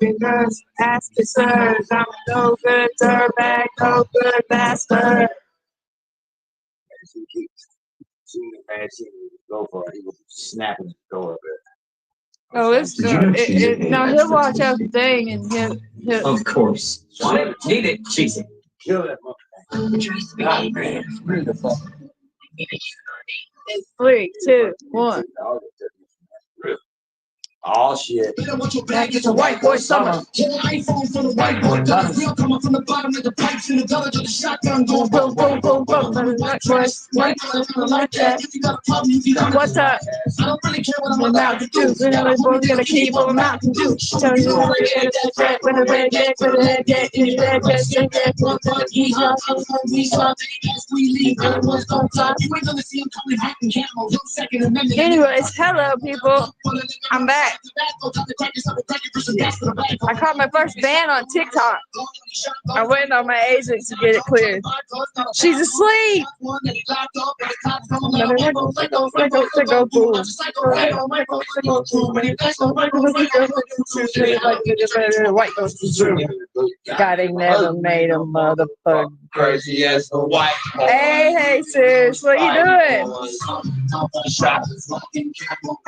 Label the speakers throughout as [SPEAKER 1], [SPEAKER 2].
[SPEAKER 1] Because ask the sirs, I'm no good dirtbag, no good bastard.
[SPEAKER 2] Go for it. He was snapping the door a bit.
[SPEAKER 1] Oh, it's no. He'll watch out the thing and he'll.
[SPEAKER 2] Of course. Need it. Cheese it. Kill that motherfucker.
[SPEAKER 1] It's 3, 2, 1.
[SPEAKER 2] Oh shit.
[SPEAKER 1] It's a white boy summer.
[SPEAKER 2] White boy
[SPEAKER 1] Coming from the bottom of the pipes in the village of the shotgun going boom, boom, boom, boom. What's up? I don't really care what I'm about to do. We're both gonna keep on Mountain Dew. Tell you when the red jack, when the head jack, in the red jack, anyways, hello people. I'm back. I caught my first ban on TikTok. I'm waiting on my agent to get it cleared. She's asleep. God ain't never made a motherfucker
[SPEAKER 2] crazy as a white.
[SPEAKER 1] Hey, sis, what you doing?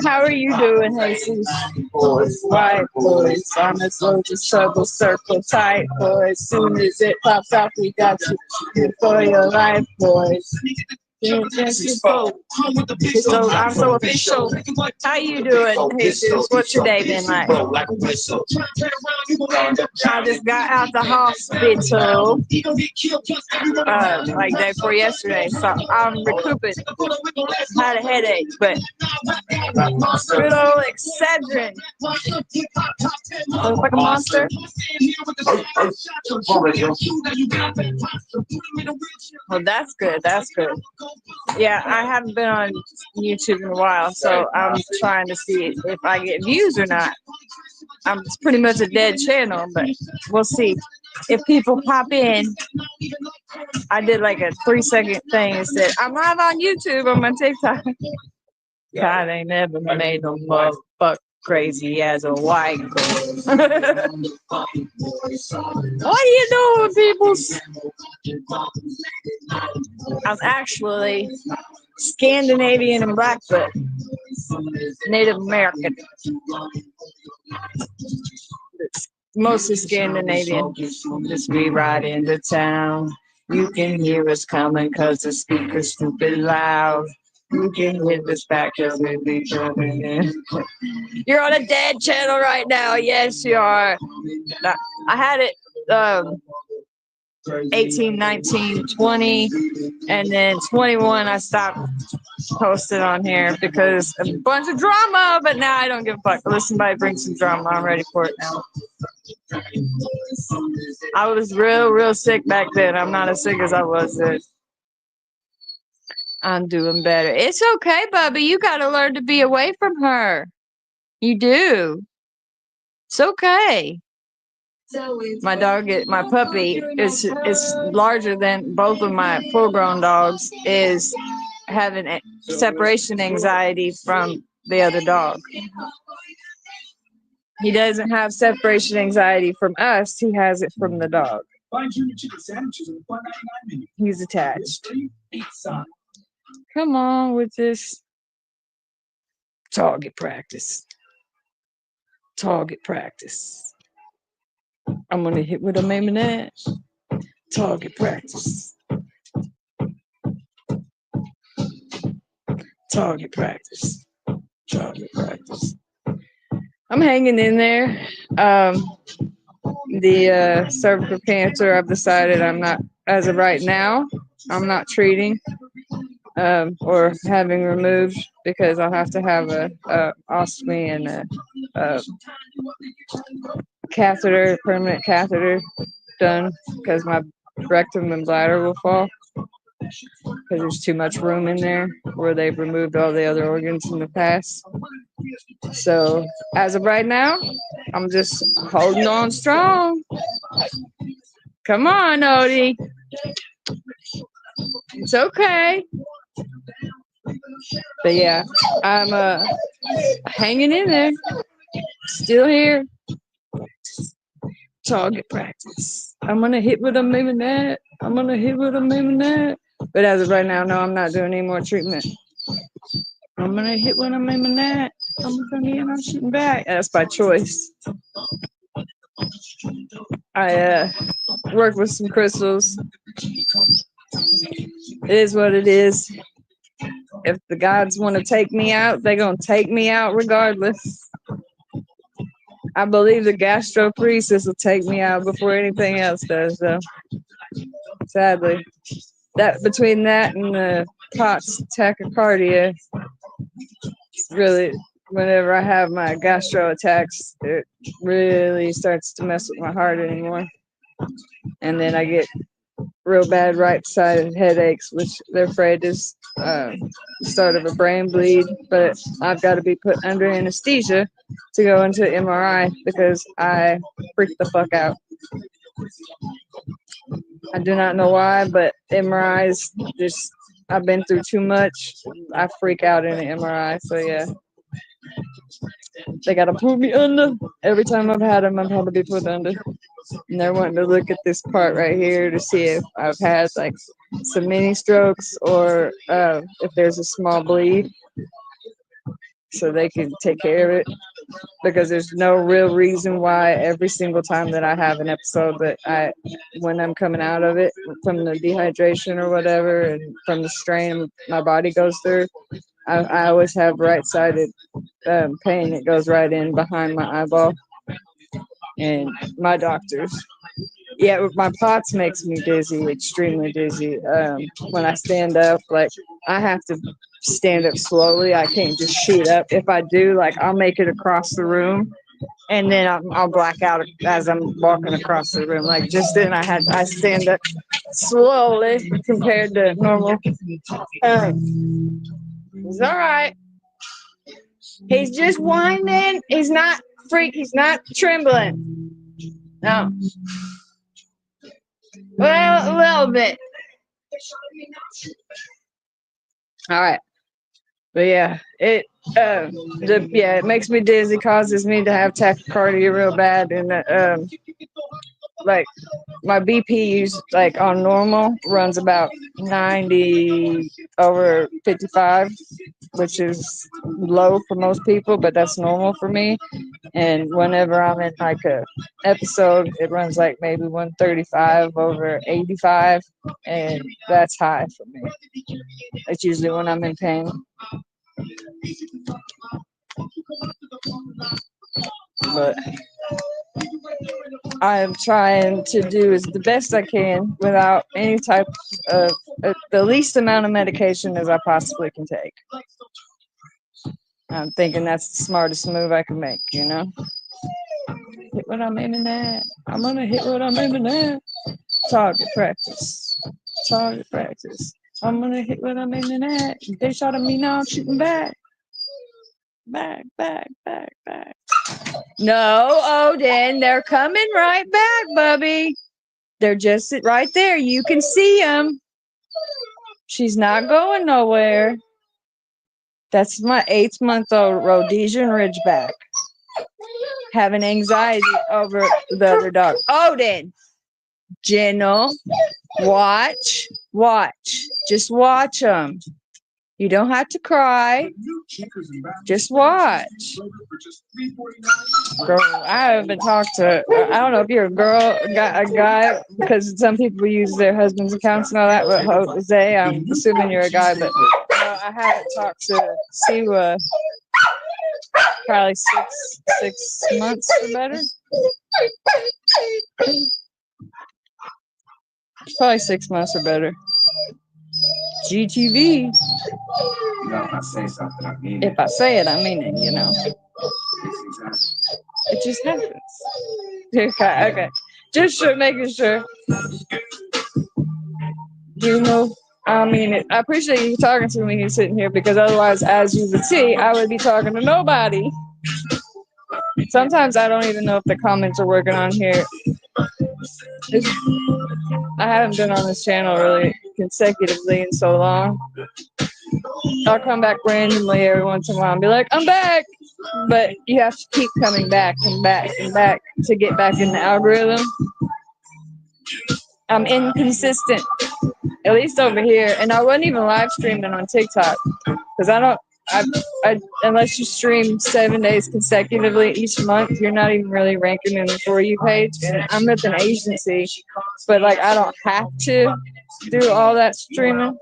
[SPEAKER 1] How are you doing, Jesus? Boys, white boys, on the soldier circle tight, boys. Soon as it pops off, we got you for your life, boys. So I'm so official. How you doing, Jesus? What's your day been like? I just got out the hospital like day before yesterday, so I'm recouping. Had a headache, but good old Excedrin. Looks like a monster. Well, that's good. That's good. Yeah, I haven't been on YouTube in a while, so I'm trying to see if I get views or not. It's pretty much a dead channel, but we'll see. If people pop in, I did like a 3-second thing and said, I'm live on YouTube on my TikTok. God ain't never made no motherfucker crazy as a white girl. What are you doing, peoples? I'm actually Scandinavian and Blackfoot, Native American. It's mostly Scandinavian. Just we ride into town. You can hear us coming cause the speaker's stupid loud. You can hear this back as we be coming in. You're on a dead channel right now. Yes, you are. I had it 18, 19, 20, and then 21 I stopped posting on here because of a bunch of drama, but now I don't give a fuck. Unless somebody brings some drama, I'm ready for it now. I was real sick back then. I'm not as sick as I was then. I'm doing better. It's okay, Bubby. You gotta learn to be away from her. You do. It's okay. My puppy is larger than both of my full-grown dogs. Is having separation anxiety from the other dog. He doesn't have separation anxiety from us. He has it from the dog. He's attached. Come on with this target practice. Target practice. I'm gonna hit with a Mamonette. Target practice. Target practice. Target practice. I'm hanging in there. The cervical cancer, I've decided I'm not, as of right now, I'm not treating or having removed because I'll have to have a ostomy and a catheter, permanent catheter done because my rectum and bladder will fall because there's too much room in there where they've removed all the other organs in the past. So as of right now, I'm just holding on strong. Come on, Odie. It's okay. But yeah, I'm hanging in there. Still here. Target practice. I'm gonna hit with them maybe that. I'm gonna hit with them maybe that. But as of right now, no, I'm not doing any more treatment. I'm gonna hit with them maybe that. I'm gonna hit. I'm shooting back. That's by choice. I work with some crystals. It is what it is. If the gods want to take me out, they're gonna take me out regardless. I believe the gastroparesis will take me out before anything else does, though. Sadly, that between that and the POTS tachycardia, really, whenever I have my gastro attacks, it really starts to mess with my heart anymore. And then I get real bad right-sided headaches, which they're afraid is start of a brain bleed. But I've got to be put under anesthesia to go into MRI because I freak the fuck out. I do not know why, but MRIs just, I've been through too much. I freak out in an MRI. So yeah, they got to put me under. Every time I've had them, I've had to be put under. And they're wanting to look at this part right here to see if I've had like some mini strokes or if there's a small bleed, so they can take care of it. Because there's no real reason why every single time that I have an episode that when I'm coming out of it from the dehydration or whatever and from the strain my body goes through, I always have right-sided pain. It goes right in behind my eyeball. And my doctors, yeah, my POTS makes me dizzy, extremely dizzy. When I stand up, like I have to stand up slowly. I can't just shoot up. If I do, like I'll make it across the room, and then I'll black out as I'm walking across the room. Like just then, I stand up slowly compared to normal. It's all right. He's just whining. He's not He's not trembling. No. Well, a little bit. All right. But yeah, it makes me dizzy, causes me to have tachycardia real bad, and like my BP like on normal runs about 90 over 55, which is low for most people, but that's normal for me. And whenever I'm in like a episode, it runs like maybe 135 over 85, and that's high for me. It's usually when I'm in pain. But I am trying to do as the best I can without any type of the least amount of medication as I possibly can take. I'm thinking that's the smartest move I can make, you know? Hit what I'm aiming at. I'm gonna hit what I'm aiming at. Target practice. Target practice. I'm gonna hit what I'm aiming at. They shot at me, now I'm shooting back. Back. No, Odin, they're coming right back, Bubby. They're just right there. You can see them. She's not going nowhere. That's my 8-month-old Rhodesian Ridgeback having anxiety over the other dog. Odin, gentle, watch. Just watch them. You don't have to cry. Just watch. Girl, I haven't talked to, I don't know if you're a girl, a guy, because some people use their husband's accounts and all that, but Jose, I'm assuming you're a guy, but I haven't talked to Siwa probably six months or better. Probably 6 months or better. GTV.
[SPEAKER 2] No, if I say something, I mean it.
[SPEAKER 1] If I say it, I mean it, you know. It just happens. Okay. Just making sure. You know, I mean, I appreciate you talking to me sitting here, because otherwise, as you would see, I would be talking to nobody. Sometimes I don't even know if the comments are working on here. I haven't been on this channel really consecutively in so long. I'll come back randomly every once in a while and be like, I'm back. but you have to keep coming back and back and back to get back in the algorithm. I'm inconsistent, at least over here, and I wasn't even live streaming on TikTok because I don't. Unless you stream 7 days consecutively each month, you're not even really ranking in the For You page. And I'm with an agency, but like I don't have to do all that streaming,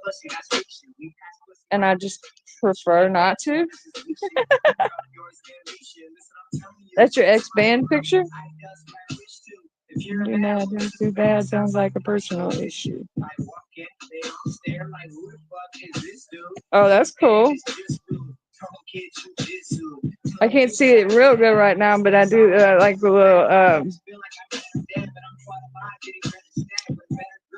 [SPEAKER 1] and I just prefer not to. That's your ex-band picture? You're not doing too bad. Sounds like a personal issue. Oh, that's cool. I can't see it real good right now, but I do like the little.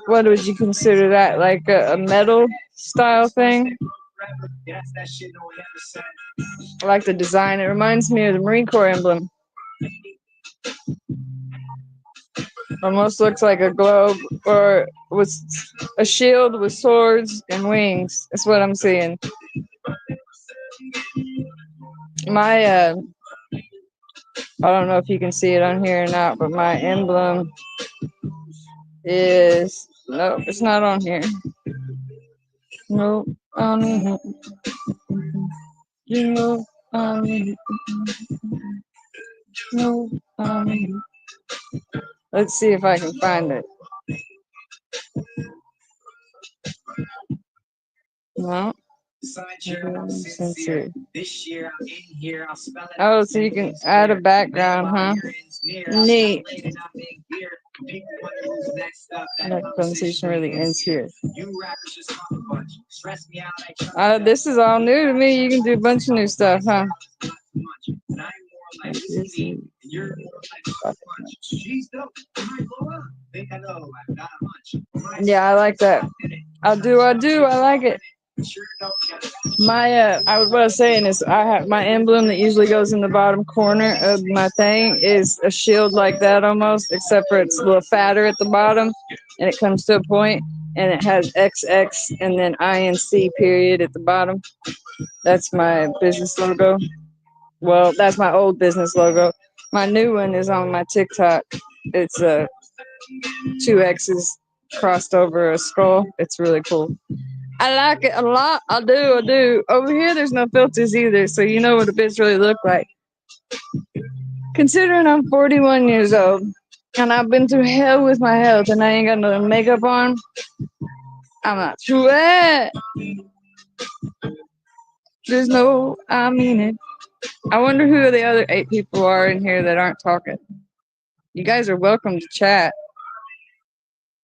[SPEAKER 1] What would you consider that? Like a metal style thing? I like the design. It reminds me of the Marine Corps emblem. Almost looks like a globe or with a shield with swords and wings. That's what I'm seeing. My I don't know if you can see it on here or not, but my emblem is nope, it's not on here. Nope. Nope. Nope. Let's see if I can find it. No. Oh, so you can add a background, huh? Neat. That conversation really ends here. This is all new to me. You can do a bunch of new stuff, huh? Yeah, I like that. I do. I like it. My what I was saying is I have my emblem that usually goes in the bottom corner of my thing is a shield like that almost, except for it's a little fatter at the bottom, and it comes to a point, and it has XX and then INC period at the bottom. That's my business logo. Well, that's my old business logo. My new one is on my TikTok. It's two X's crossed over a skull. It's really cool. I like it a lot. I do. Over here, there's no filters either, so you know what a bitch really look like. Considering I'm 41 years old, and I've been through hell with my health, and I ain't got no makeup on, I'm not true. There's no, I mean it. I wonder who the other 8 people are in here that aren't talking. You guys are welcome to chat.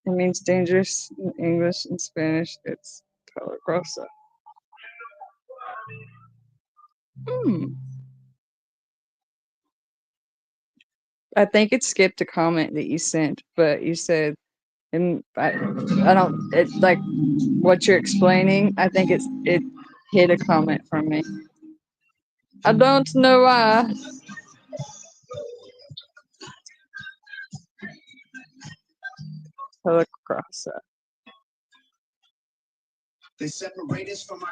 [SPEAKER 1] It means dangerous in English and Spanish. It's peligrosa. I think it skipped a comment that you sent, but you said, and I don't. It's like what you're explaining. I think it hit a comment from me. I don't know why. Peligrosa.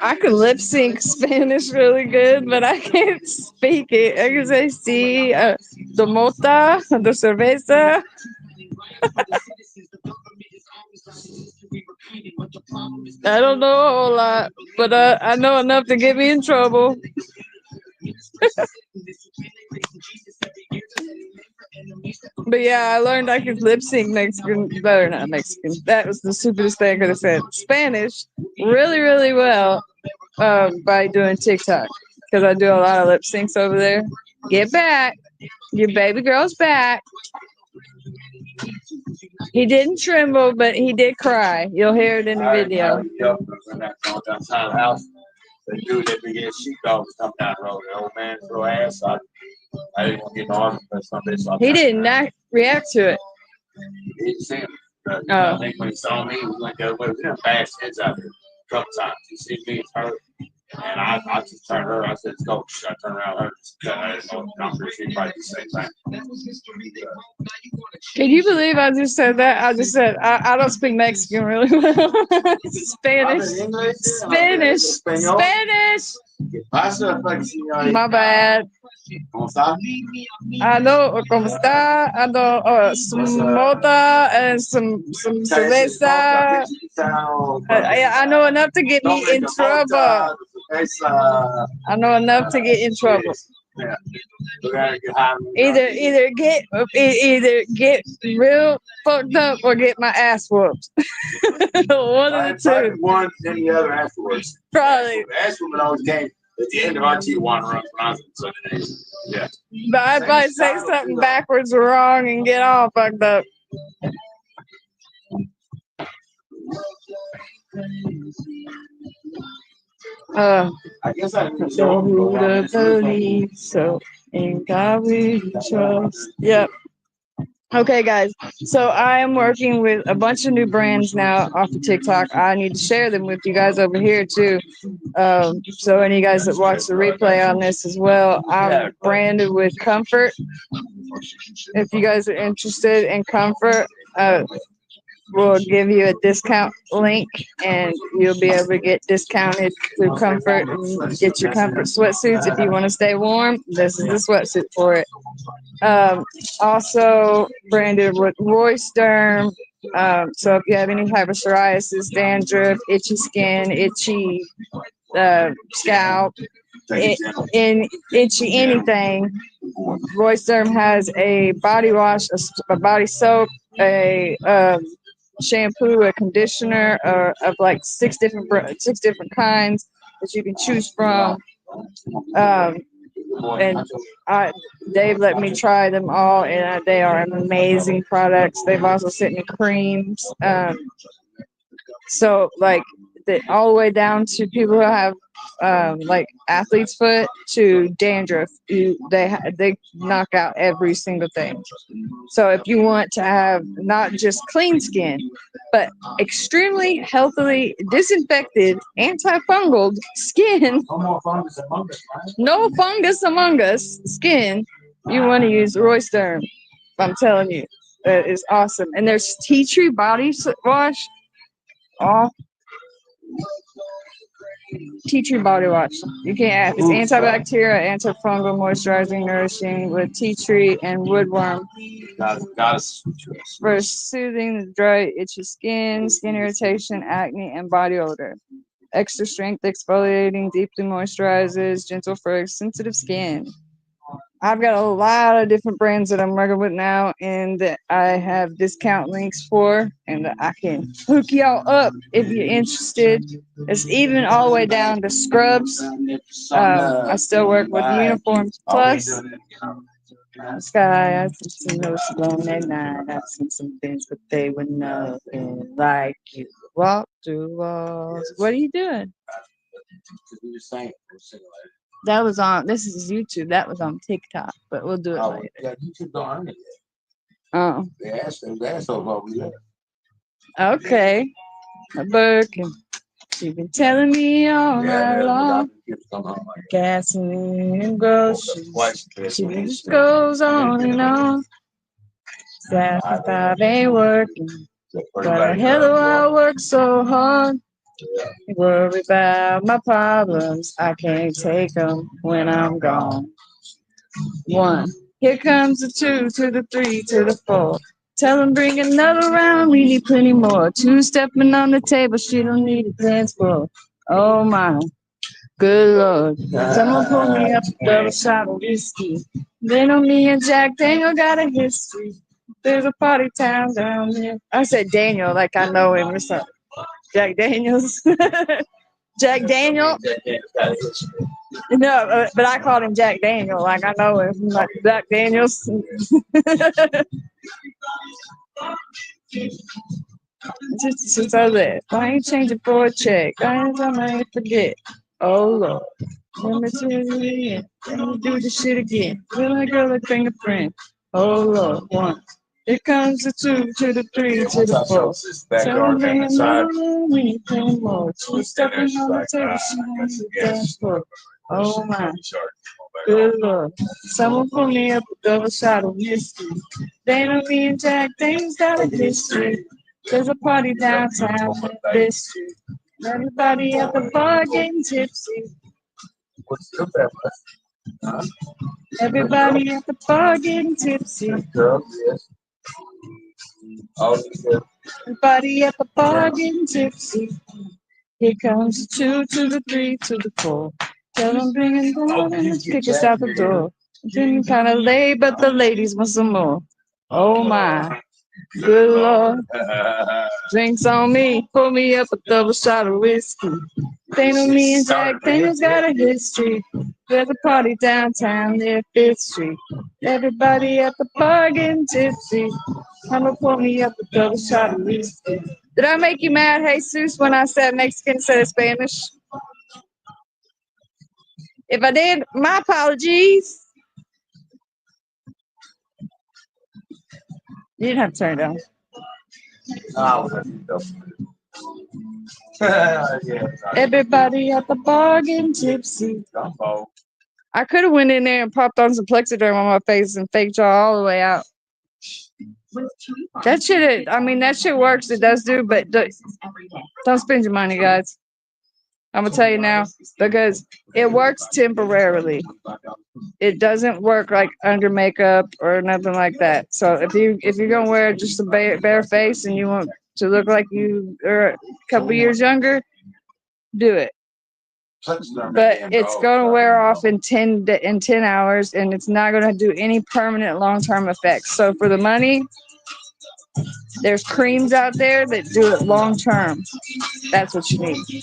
[SPEAKER 1] I can lip sync Spanish really good, but I can't speak it. I can say sí, the mota, the cerveza. I don't know a whole lot, but I know enough to get me in trouble. But yeah, I learned I could lip sync Mexican, better not Mexican. That was the stupidest thing I could have said. Spanish, really, really well by doing TikTok because I do a lot of lip syncs over there. Get back, your baby girl's back. He didn't tremble, but he did cry. You'll hear it in the video.
[SPEAKER 3] The dude that be getting sheepdogs come down the road, the old man throw ass. I didn't want to get in argument with something. So
[SPEAKER 1] he did not react to it.
[SPEAKER 3] He didn't see him. I think when he saw me, we went the other way. We done bashed heads out there a couple times. He see me, it's hurt. And I just turned her. I said, "Go." I turned around her. I didn't know the conversation. Probably the same thing.
[SPEAKER 1] Can you believe I just said that? I just said I don't speak Mexican really well. Spanish.
[SPEAKER 3] Pasa, señorita.
[SPEAKER 1] My bad.
[SPEAKER 3] ¿Cómo está?
[SPEAKER 1] Ando, ¿cómo está? Ando, some mota and some cerveza. I know enough to get me in trouble. I know enough to get in trouble.
[SPEAKER 3] Yeah.
[SPEAKER 1] Either get real fucked up or get my ass whooped. One of the two.
[SPEAKER 3] One, then the other afterwards.
[SPEAKER 1] Probably.
[SPEAKER 3] The ass woman always came at the end of our Tijuana run when I was in Sunday days. Yeah.
[SPEAKER 1] But I might say something backwards or wrong and get all fucked up.
[SPEAKER 3] I guess I didn't
[SPEAKER 1] So who to believe? So in God we trust. Yep. Okay, guys. So I am working with a bunch of new brands now off of TikTok. I need to share them with you guys over here too. So any of you guys that watch the replay on this as well, I'm branded with Comfort. If you guys are interested in Comfort, we'll give you a discount link and you'll be able to get discounted through Comfort and get your Comfort sweatsuits. If you want to stay warm, this is the sweatsuit for it. Also branded with Royce Derm. So if you have any type of psoriasis, dandruff, itchy skin, itchy scalp, in itchy anything, Royce Derm has a body wash, a body soap, a shampoo, a conditioner of like six different kinds that you can choose from. And they've let me try them all, and they are amazing products. They've also sent me creams. So like all the way down to people who have like athlete's foot to dandruff, they knock out every single thing. So if you want to have not just clean skin, but extremely healthily disinfected, antifungal skin, no fungus among us skin, you want to use Royce Derm. I'm telling you, that is awesome. And there's tea tree body wash. Oh, tea tree body wash. You can't add. It's antibacterial, antifungal, moisturizing, nourishing with tea tree and woodworm. For soothing the dry, itchy skin irritation, acne, and body odor. Extra strength exfoliating, deeply moisturizes, gentle for sensitive skin. I've got a lot of different brands that I'm working with now and that I have discount links for and that I can hook y'all up if you're interested. It's even all the way down to scrubs. I still work with Uniforms Plus. Sky, I've seen some notes alone at night. I've seen some things, but they were nothing like you. Walk through walls. What are you doing? That was on. This is YouTube. That was on TikTok, but we'll do it later.
[SPEAKER 3] Yeah, YouTube don't earn it yet.
[SPEAKER 1] Oh.
[SPEAKER 3] They asked what we left.
[SPEAKER 1] Okay. A Birkin. You've been telling me all night long. Gasoline and groceries. She just goes on and on. That I ain't working. But the hell do I work so hard? Worry about my problems. I can't take them when I'm gone. 1. Here comes the 2 to the 3 to the 4. Tell them bring another round. We need plenty more. 2 stepping on the table. She don't need a dance floor. Oh my, good Lord. Someone pull me up a double shot of whiskey. They know me and Jack Daniel got a history. There's a party town down there. I said Daniel like I know him or something. Jack Daniels. Jack Daniel. No, but I called him Jack Daniel. Like I know him. Like Jack Daniels. Since I left, I ain't changing for a check. I might forget. Oh Lord. Let me tell you again. Let me do this shit again. Will I girl a fingerprint? Oh Lord. 1. Here comes the 2 to the 3 to the 4. Tell me another, we need 10 more. 2 stepping on the table, she wants to dance for. Oh my, good Lord. Someone pull me up a double shot of whiskey. They know me and Jack, things got a history. There's a party downtown in this street. Everybody at the bar getting tipsy. Everybody at the bar getting tipsy. Everybody at the bar getting tipsy. Here comes the 2 to the 3 to the 4. Tell them bring it down and kick us out the door. Didn't kind of late, but the ladies want some more. Oh my, good Lord. Drinks on me, pour me up a double shot of whiskey. They know me and Jack Daniels got a history. There's a party downtown near 5th Street. Everybody at the bar getting tipsy. I'ma pour me up a double shot of whiskey. Did I make you mad, Jesus, when I said Mexican instead of Spanish? If I did, my apologies. You didn't have to turn it down. Everybody at the bar getting tipsy. I could have went in there and popped on some Plexiderm on my face and faked y'all all the way out. That shit, I mean, that shit works. It does do, but don't spend your money, guys. I'm gonna tell you now, because it works temporarily. It doesn't work like under makeup or nothing like that. So if you're gonna wear just a bare face and you want to look like you are a couple years younger, do it. But it's gonna wear off in 10 hours, and it's not gonna do any permanent long-term effects. So for the money, there's creams out there that do it long-term. That's what you need.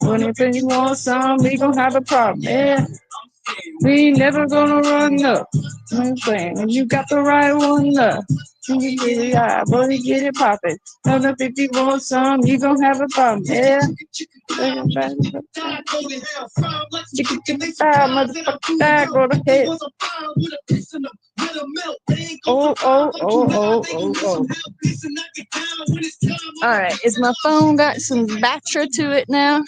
[SPEAKER 1] When you want some, we gon' have a problem. Yeah, we never gonna run up. I'm saying, when you got the right one up, you can get it high, boy, get it poppin'. Know if you want some, you gon' have a problem. Yeah. Motherfucking bag, go to head. Oh. All right, is my phone got some battery to it now?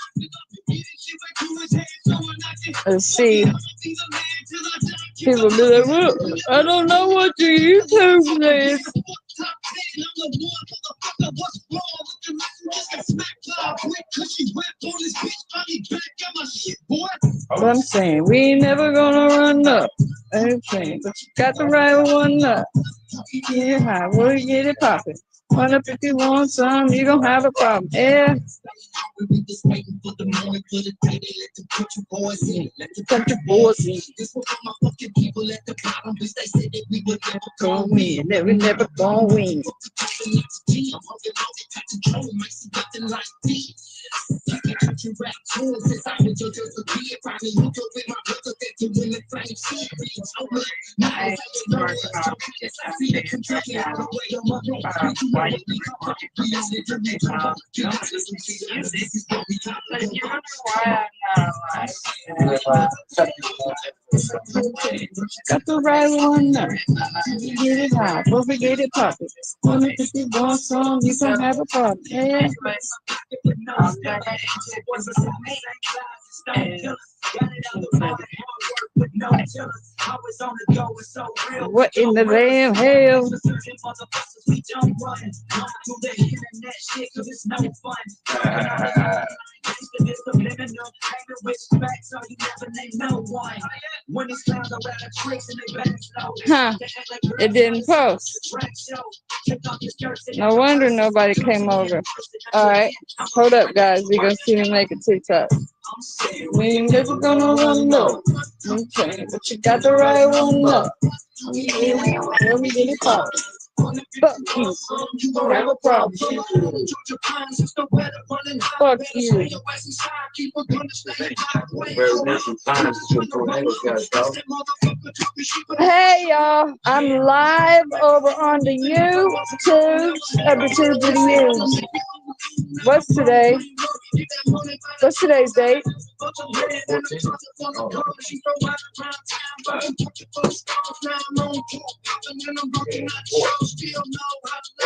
[SPEAKER 1] Let's see. People be like, well, I don't know what your YouTube is. But I'm saying, we ain't never gonna run up. Okay, but you got the right one up. Yeah, high, we'll get it poppin'. Run up if you want some, you gon' have a problem. Yeah. Country boys in. Gon' win, never gon' win. Got the right one now. Get it high, but we get it poppin'. If you want some, you gon' have a problem. Yeah. What in the damn hell? Huh. It didn't post. No wonder nobody came over. Alright. Hold up, guys. We're gonna see me make a TikTok. We ain't never gonna run up. Okay, but you got the right one up. Let me get it poppin'. Fuck you. You don't have a problem. Fuck you. Hey y'all, I'm live over on the YouTube of the two videos. What's today? What's today's date?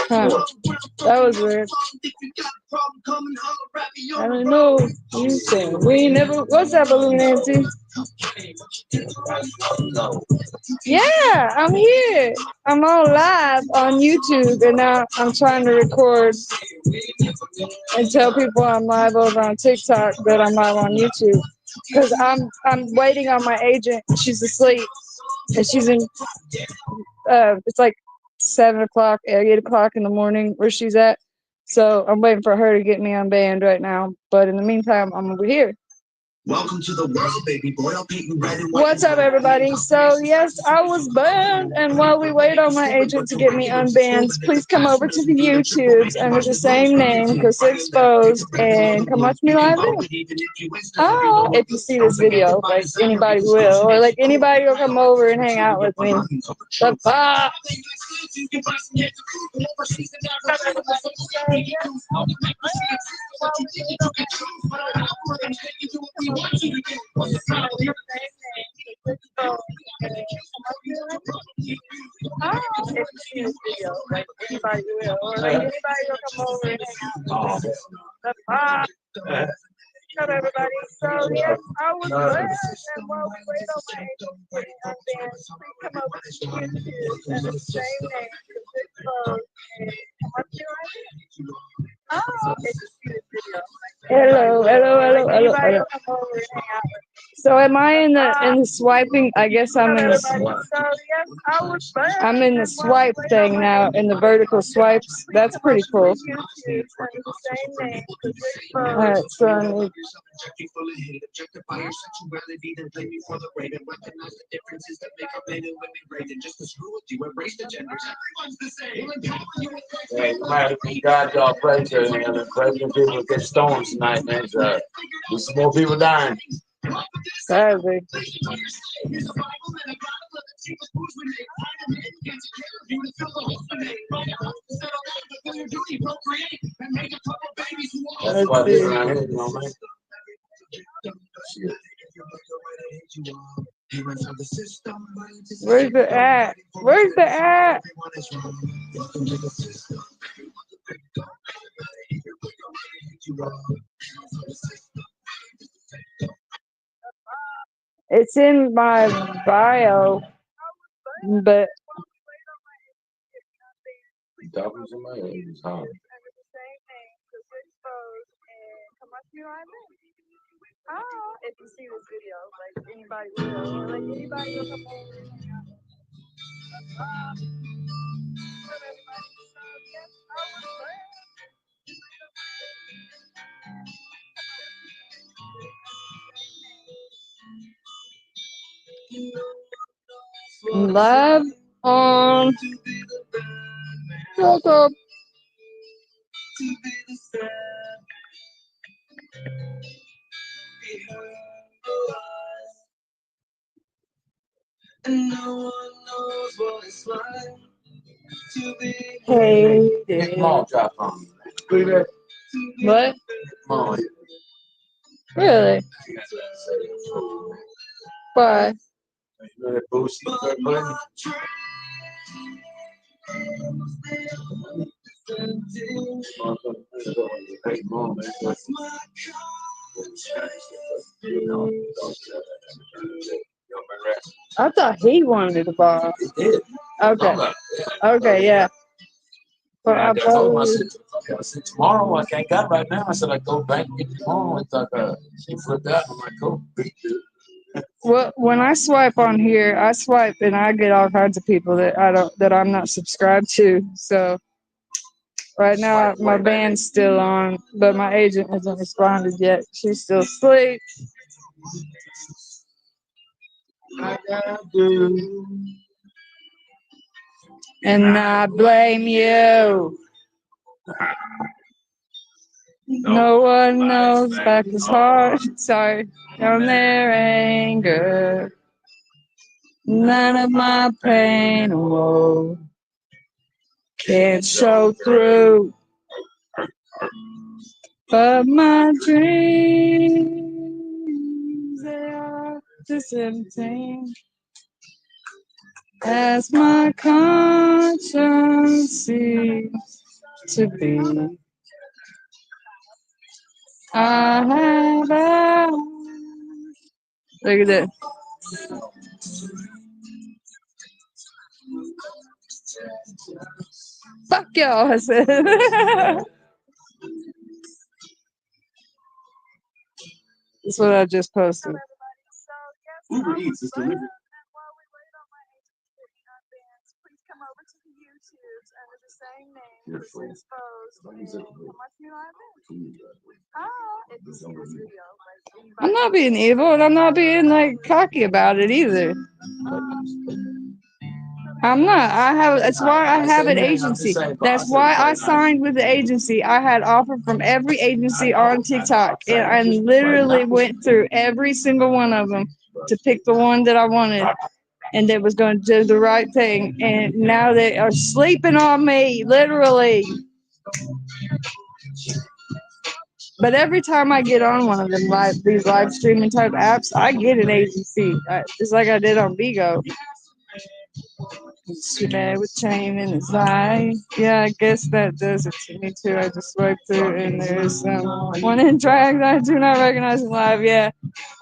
[SPEAKER 1] Huh. That was weird. I don't know. You saying we never. What's up, Balloon Nancy? Yeah, I'm here. I'm on live on YouTube, and now I'm trying to record and tell people I'm live over on TikTok, but I'm live on YouTube. because I'm waiting on my agent. She's asleep, and she's in. It's like 7 o'clock, 8 o'clock in the morning where she's at. So I'm waiting for her to get me on band right now. But in the meantime, I'm over here. Welcome to the world, baby boy. I'll paint you red and white. What's up, everybody? So, yes, I was banned. And while we wait on my agent to get me unbanned, please come over to the YouTubes under the same name, Krysa Exposed, and come watch me live there. Oh, if you see this video, like anybody will, or like anybody will come over and hang out with me. Bye-bye. If you see this video, like anybody will, or like anybody will come over and hang out. Bye. Up, everybody. So yes, I was blessed, and while we wait on my agent to get unbanned, please come over to YouTube and the same name, Krysa Exposed, and come up to my video. Oh, if you see this video. Hello. Come over and hang out with me. So am I in the swiping? I guess I'm in the I'm in the swipe thing now, in the vertical swipes. That's pretty cool. Alright, so
[SPEAKER 3] Hey, God, y'all pray for you, man. Pray for people get storms tonight, man. There's some more people dying.
[SPEAKER 1] sadly.
[SPEAKER 3] That's why they're around here, you know, man.
[SPEAKER 1] Where's the at? Where's the at? It's in my bio, but
[SPEAKER 3] Doubles in my head is hard.
[SPEAKER 1] Oh, if you see this video, like anybody will, or like anybody will come over and hang out. Live on YouTube. And no one knows what it's like to be hated.
[SPEAKER 3] Small drop on.
[SPEAKER 1] What?
[SPEAKER 3] Small.
[SPEAKER 1] Really? Why? I thought he wanted to borrow. Okay. Okay, yeah. But
[SPEAKER 3] I told him, I said, tomorrow I can't got right now. I said, I go back and get you tomorrow. I thought, she flipped out. I'm like, cool.
[SPEAKER 1] well, when I swipe on here, I swipe and I get all kinds of people that I'm not subscribed to. So right now my band's still on, but my agent hasn't responded yet. She's still asleep. I gotta do. And I blame you. No one knows back is hard. Sorry, from their anger. None of my pain or woe can't show through. But my dreams, they are just empty. As my conscience seems to be. I have asked. Look at that. Fuck y'all, I said. That's what I just posted.
[SPEAKER 2] Uber Eats is delivered.
[SPEAKER 1] I'm not being evil, and I'm not being like cocky about it either. I'm not. I have. That's why I have an agency. That's why I signed with the agency. I had offer from every agency on TikTok, and I literally went through every single one of them to pick the one that I wanted, and that was going to do the right thing. And now they are sleeping on me, literally. But every time I get on one of them these live streaming type apps, I get an agency, just like I did on Bigo. Today with chain in his eye. Yeah, I guess that does it to me too. I just swiped through and there's one in drag that I do not recognize in live. Yeah,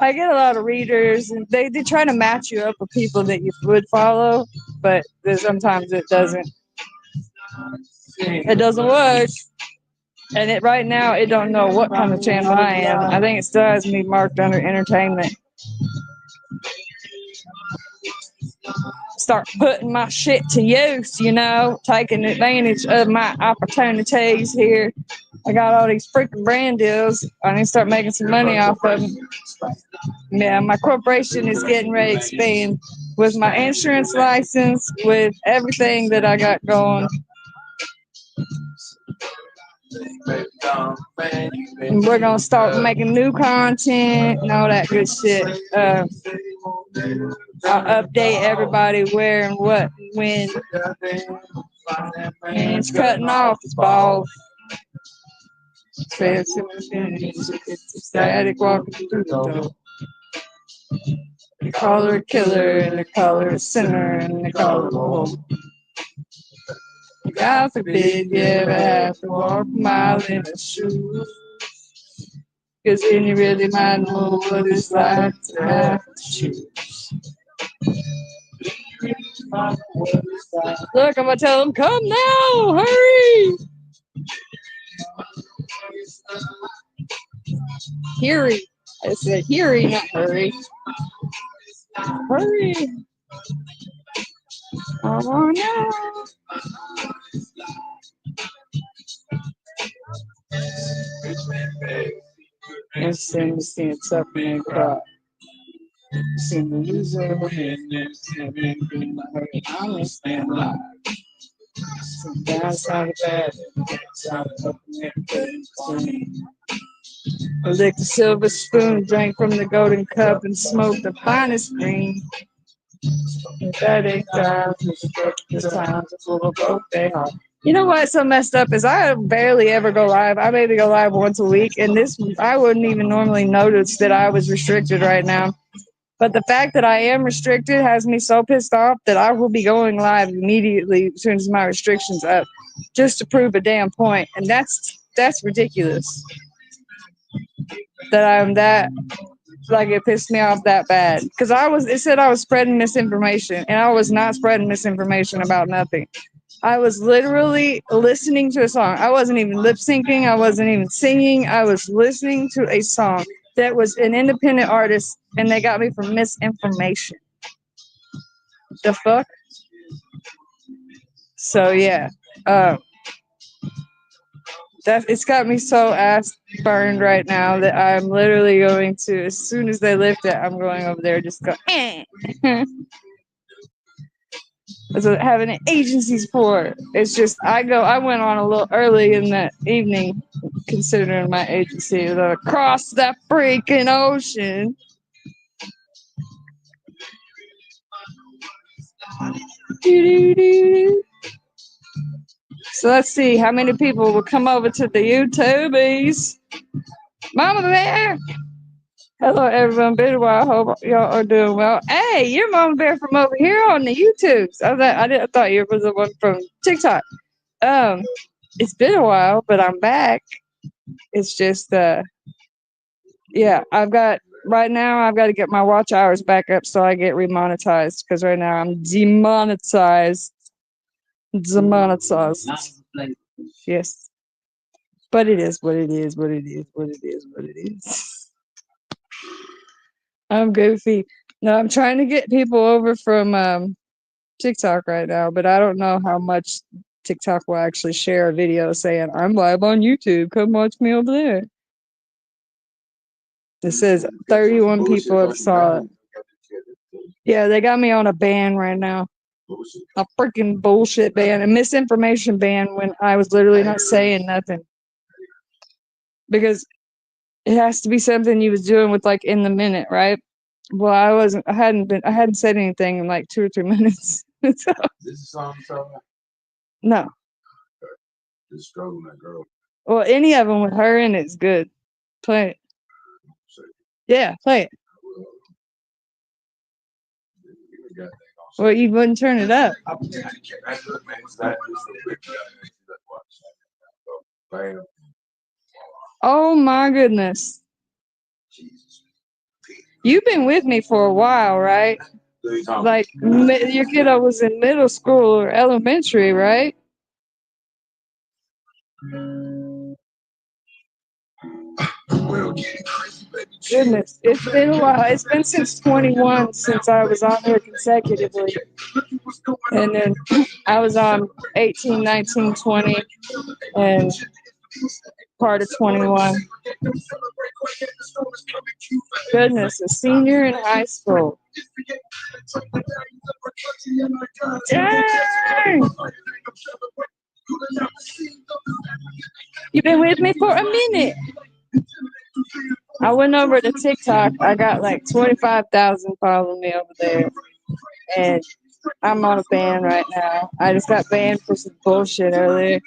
[SPEAKER 1] I get a lot of readers and they try to match you up with people that you would follow, but sometimes it doesn't. It doesn't work. And right now it don't know what kind of channel I am. I think it still has me marked under entertainment. Start putting my shit to use, taking advantage of my opportunities here. I got all these freaking brand deals. I need to start making some money off of them. Yeah, my corporation is getting ready to expand with my insurance license, with everything that I got going. And we're gonna start making new content and all that good shit. I'll update everybody where and what and when. And it's cutting off, it's bald. It's static walking through the door. They call her a killer and they call her a sinner and they call her a whore. God forbid you ever have to walk a mile in a shoe. Cause then you really might know what it's like to have to choose. Look, I'm gonna tell them, come now, hurry! Hurry. I said hurry, not hurry. Hurry. Come on now. And sing the stance up and cry. Sing the loser and I understand life. Some downside of bad, downside of up and everything. I licked a silver spoon, drank from the golden cup, and smoked the finest green. If that ain't time, this time to full of birthday heart. You know what's so messed up is I barely ever go live. I maybe go live once a week, and I wouldn't even normally notice that I was restricted right now. But the fact that I am restricted has me so pissed off that I will be going live immediately as soon as my restriction's up, just to prove a damn point. And that's ridiculous. That I'm that, like, it pissed me off that bad. Because it said I was spreading misinformation, and I was not spreading misinformation about nothing. I was literally listening to a song. I wasn't even lip syncing. I wasn't even singing. I was listening to a song that was an independent artist, and they got me for misinformation. The fuck? So, yeah. It's got me so ass burned right now that I'm literally going to, as soon as they lift it, I'm going over there just go, eh. That's what having an agency's for. It's just I went on a little early in the evening, considering my agency is across that freaking ocean. So let's see how many people will come over to the YouTubies. Mama Bear! Hello everyone, been a while. Hope y'all are doing well. Hey, you're Mama Bear from over here on the YouTubes. I thought you were the one from TikTok. It's been a while, but I'm back. It's just yeah, I've got to get my watch hours back up so I get remonetized, because right now I'm demonetized. Yes. But it is what it is, what it is, what it is, what it is. I'm goofy. No, I'm trying to get people over from TikTok right now, but I don't know how much TikTok will actually share a video saying, I'm live on YouTube. Come watch me over there. It says 31 people have saw it. Yeah, they got me on a ban right now. A freaking bullshit ban, a misinformation ban when I was literally not saying nothing. Because it has to be something you was doing with like in the minute, right? Well, I hadn't said anything in like 2 or 3 minutes. So,
[SPEAKER 3] This is song
[SPEAKER 1] no.
[SPEAKER 3] Just struggling that girl.
[SPEAKER 1] Well, any of them with her in it's good. Play it. Yeah, play it. Well, you wouldn't turn it up. Oh my goodness. You've been with me for a while, right? Like, your kiddo was in middle school or elementary, right? Goodness, it's been a while. It's been since 21 since I was on here consecutively. And then I was on 18, 19, 20, and part of 21. Goodness, a senior in high school. Dang! You've been with me for a minute. I went over to TikTok. I got like 25,000 following me over there. And I'm on a ban right now. I just got banned for some bullshit earlier.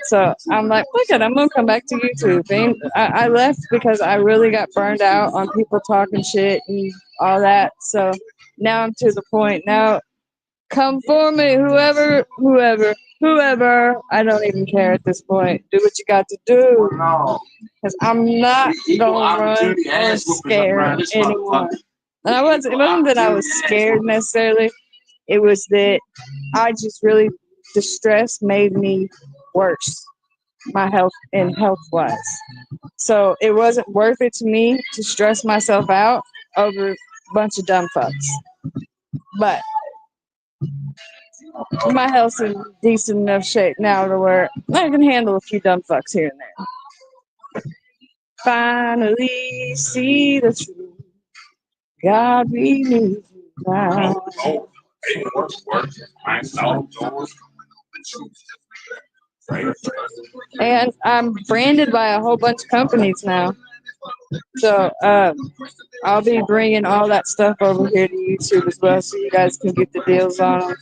[SPEAKER 1] So I'm like, fuck it, I'm gonna come back to YouTube. And I left because I really got burned out on people talking shit and all that. So now I'm to the point. Now come for me, whoever. I don't even care at this point. Do what you got to do. Because I'm not gonna run or scare anyone. And it wasn't that I was scared necessarily. It was that I just really, the stress made me worse, my health and health-wise. So it wasn't worth it to me to stress myself out over a bunch of dumb fucks. But my health's in decent enough shape now to where I can handle a few dumb fucks here and there. Finally see the truth. God, we need you now. And I'm branded by a whole bunch of companies now. So I'll be bringing all that stuff over here to YouTube as well so you guys can get the deals on them.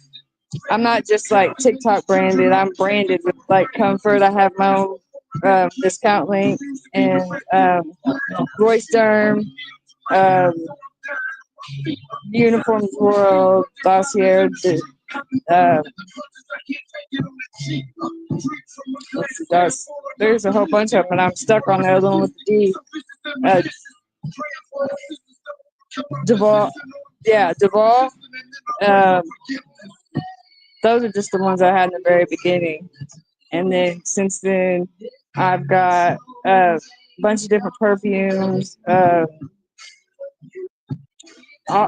[SPEAKER 1] I'm not just like TikTok branded. I'm branded with like Comfort. I have my own discount link and Royce Derm, Uniforms World, Dossier. There's a whole bunch of them, and I'm stuck on the other one with the D. Duval. Yeah, Duval. Those are just the ones I had in the very beginning. And then since then, I've got a bunch of different perfumes,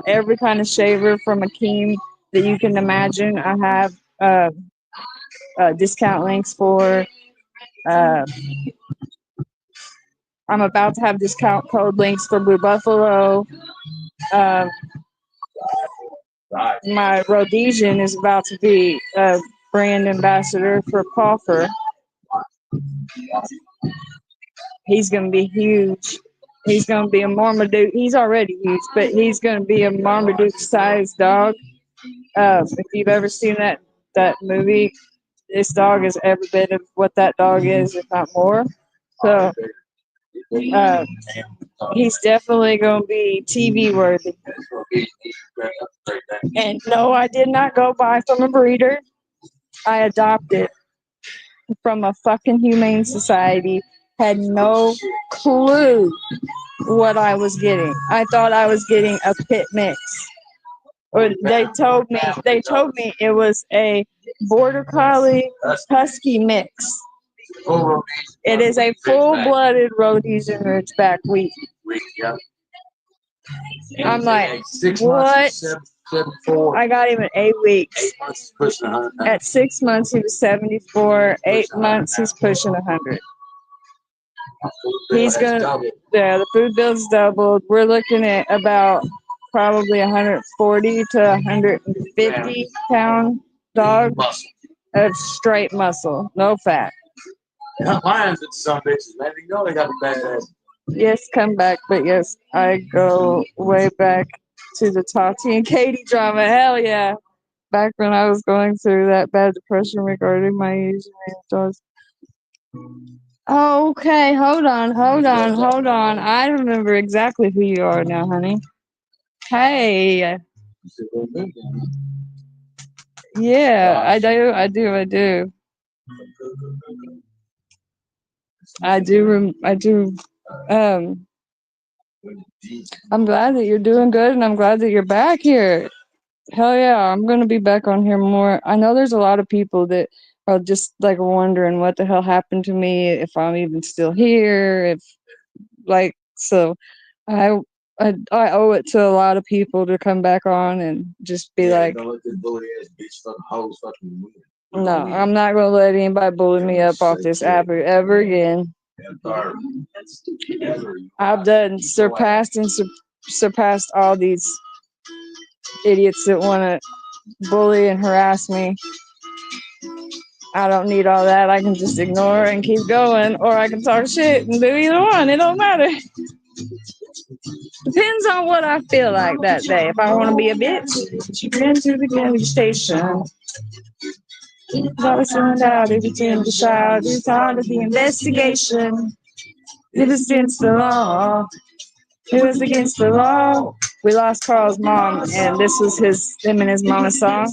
[SPEAKER 1] every kind of shaver from Akeem that you can imagine. I have discount links for. I'm about to have discount code links for Blue Buffalo. My Rhodesian is about to be a brand ambassador for Pauper. He's going to be huge. He's going to be a Marmaduke. He's already huge, but he's going to be a Marmaduke-sized dog. If you've ever seen that movie, this dog is every bit of what that dog is, if not more. So he's definitely going to be TV worthy. And no, I did not go buy from a breeder. I adopted from a fucking humane society. Had no clue what I was getting. I thought I was getting a pit mix. Or they told me it was a border collie husky mix. It is a full-blooded Rhodesian Ridgeback wheat. I'm like,
[SPEAKER 3] 6
[SPEAKER 1] what?
[SPEAKER 3] months, 74.
[SPEAKER 1] I got him in 8 weeks.
[SPEAKER 3] 8 months is pushing 100 pounds.
[SPEAKER 1] At 6 months, he was 74. 8 months, he's pushing 100. He's gonna, yeah, the food bill's doubled. We're looking at about probably 140 to 150 pound dog of straight muscle, no fat.
[SPEAKER 3] Not lions, it's some bitches, man. You know they got a bad ass.
[SPEAKER 1] Yes, come back, but yes, I go way back to the Tati and Katie drama. Hell yeah. Back when I was going through that bad depression regarding my Asian dogs. Oh, okay, hold on. I remember exactly who you are now, honey. Hey. Yeah, I do. I'm glad that you're doing good, and I'm glad that you're back here. Hell yeah, I'm gonna be back on here more. I know there's a lot of people that are just like wondering what the hell happened to me, if I'm even still here, if like so. I I owe it to a lot of people to come back on and just be like,
[SPEAKER 3] don't let this bully ass bitch fucking hoes fucking win.
[SPEAKER 1] no, I'm not gonna let anybody bully me up off this app ever again. I've done surpassed all these idiots that want to bully and harass me. I don't need all that. I can just ignore and keep going, or I can talk shit and do either one. It don't matter. Depends on what I feel like that day. If I want to be a bitch, been to the gas station. I was turned out everything to shout. It's part of the investigation. It was against the law. It was against the law. We lost Carl's mom, and this was him and his mama's song.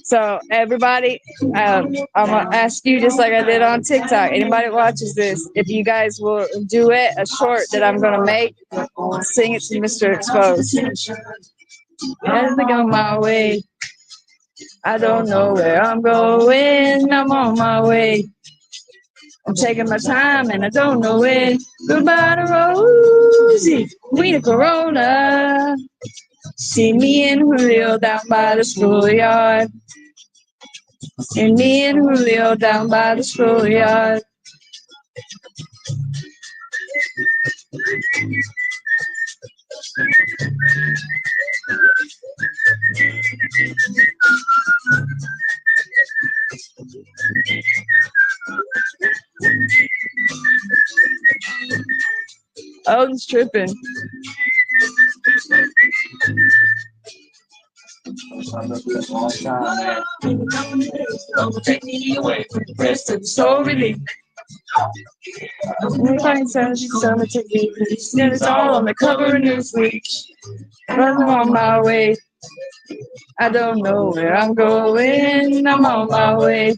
[SPEAKER 1] So everybody, I'm gonna ask you just like I did on TikTok. Anybody that watches this, if you guys will do it, a short that I'm gonna make, sing it to Mr. Exposed. As I go my way, I don't know where I'm going. I'm on my way. I'm taking my time and I don't know when. Goodbye to Rosie, Queen of Corona. See me and Julio down by the schoolyard. See me and Julio down by the schoolyard. Oh, he's tripping.
[SPEAKER 2] Take me away from the rest of the story.
[SPEAKER 1] We find she's summer to me. It's all on the cover of Newsweek. I'm on my way. I don't know where I'm going. I'm on my way.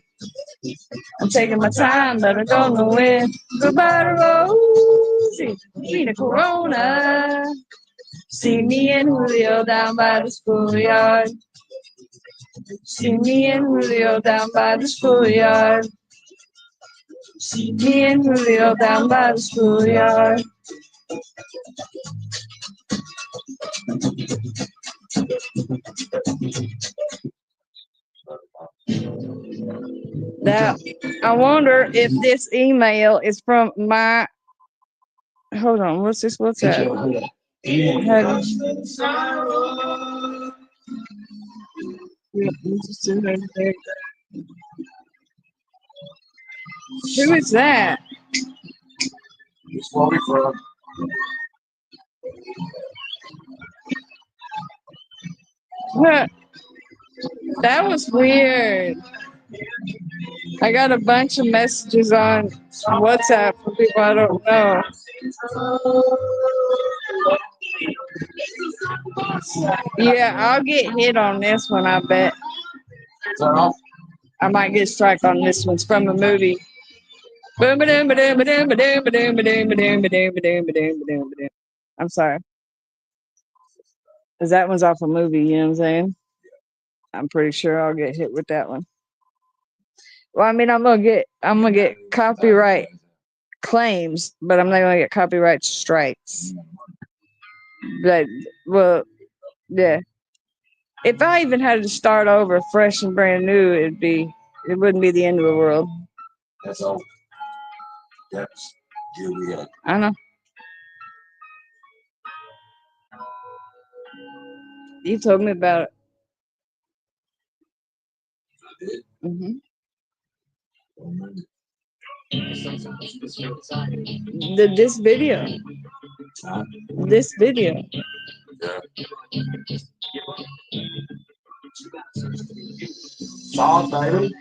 [SPEAKER 1] I'm taking my time, but I don't know when. Goodbye to Rosie, Queen of Corona. See me and Julio down by the schoolyard. See me and Julio down by the schoolyard. See me and Julio down by the schoolyard. Now, I wonder if this email is from my. Hold on, what's this? What's that? Who is that?
[SPEAKER 3] It's where we from.
[SPEAKER 1] What? That was weird. I got a bunch of messages on WhatsApp from people I don't know. Yeah, I'll get hit on this one, I bet. I might get strike on this one. It's from a movie. I'm sorry. Because that one's off a movie, you know what I'm saying? I'm pretty sure I'll get hit with that one. Well, I mean, I'm gonna get copyright claims, but I'm not gonna get copyright strikes. But well, yeah. If I even had to start over fresh and brand new, it wouldn't be the end of the world.
[SPEAKER 3] That's all. That's Julia.
[SPEAKER 1] I know. You told me about it. Mm-hmm. This video. This video.
[SPEAKER 3] Song, baby.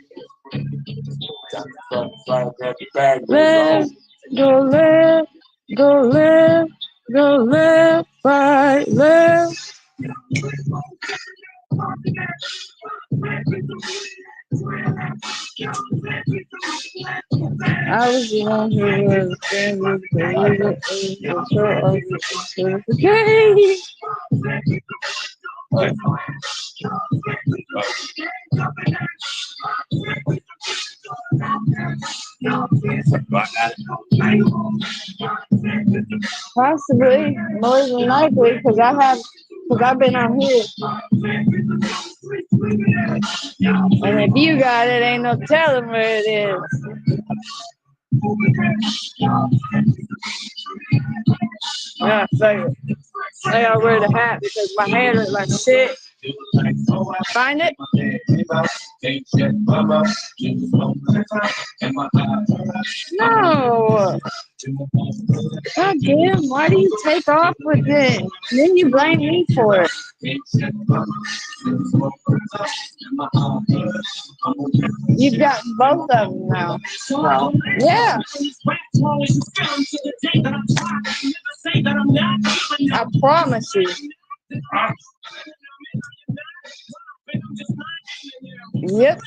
[SPEAKER 1] Left, go left, go left, go left, right, left. I was the one who was standing possibly, more than likely, because I've been on here. And if you got it, ain't no telling where it is. Yeah, so I gotta wear the hat because my hair looks like shit. Find it? No. God damn, why do you take off with it? And then you blame me for it. You've got both of them now.
[SPEAKER 3] No.
[SPEAKER 1] Yeah. I promise you. Yep.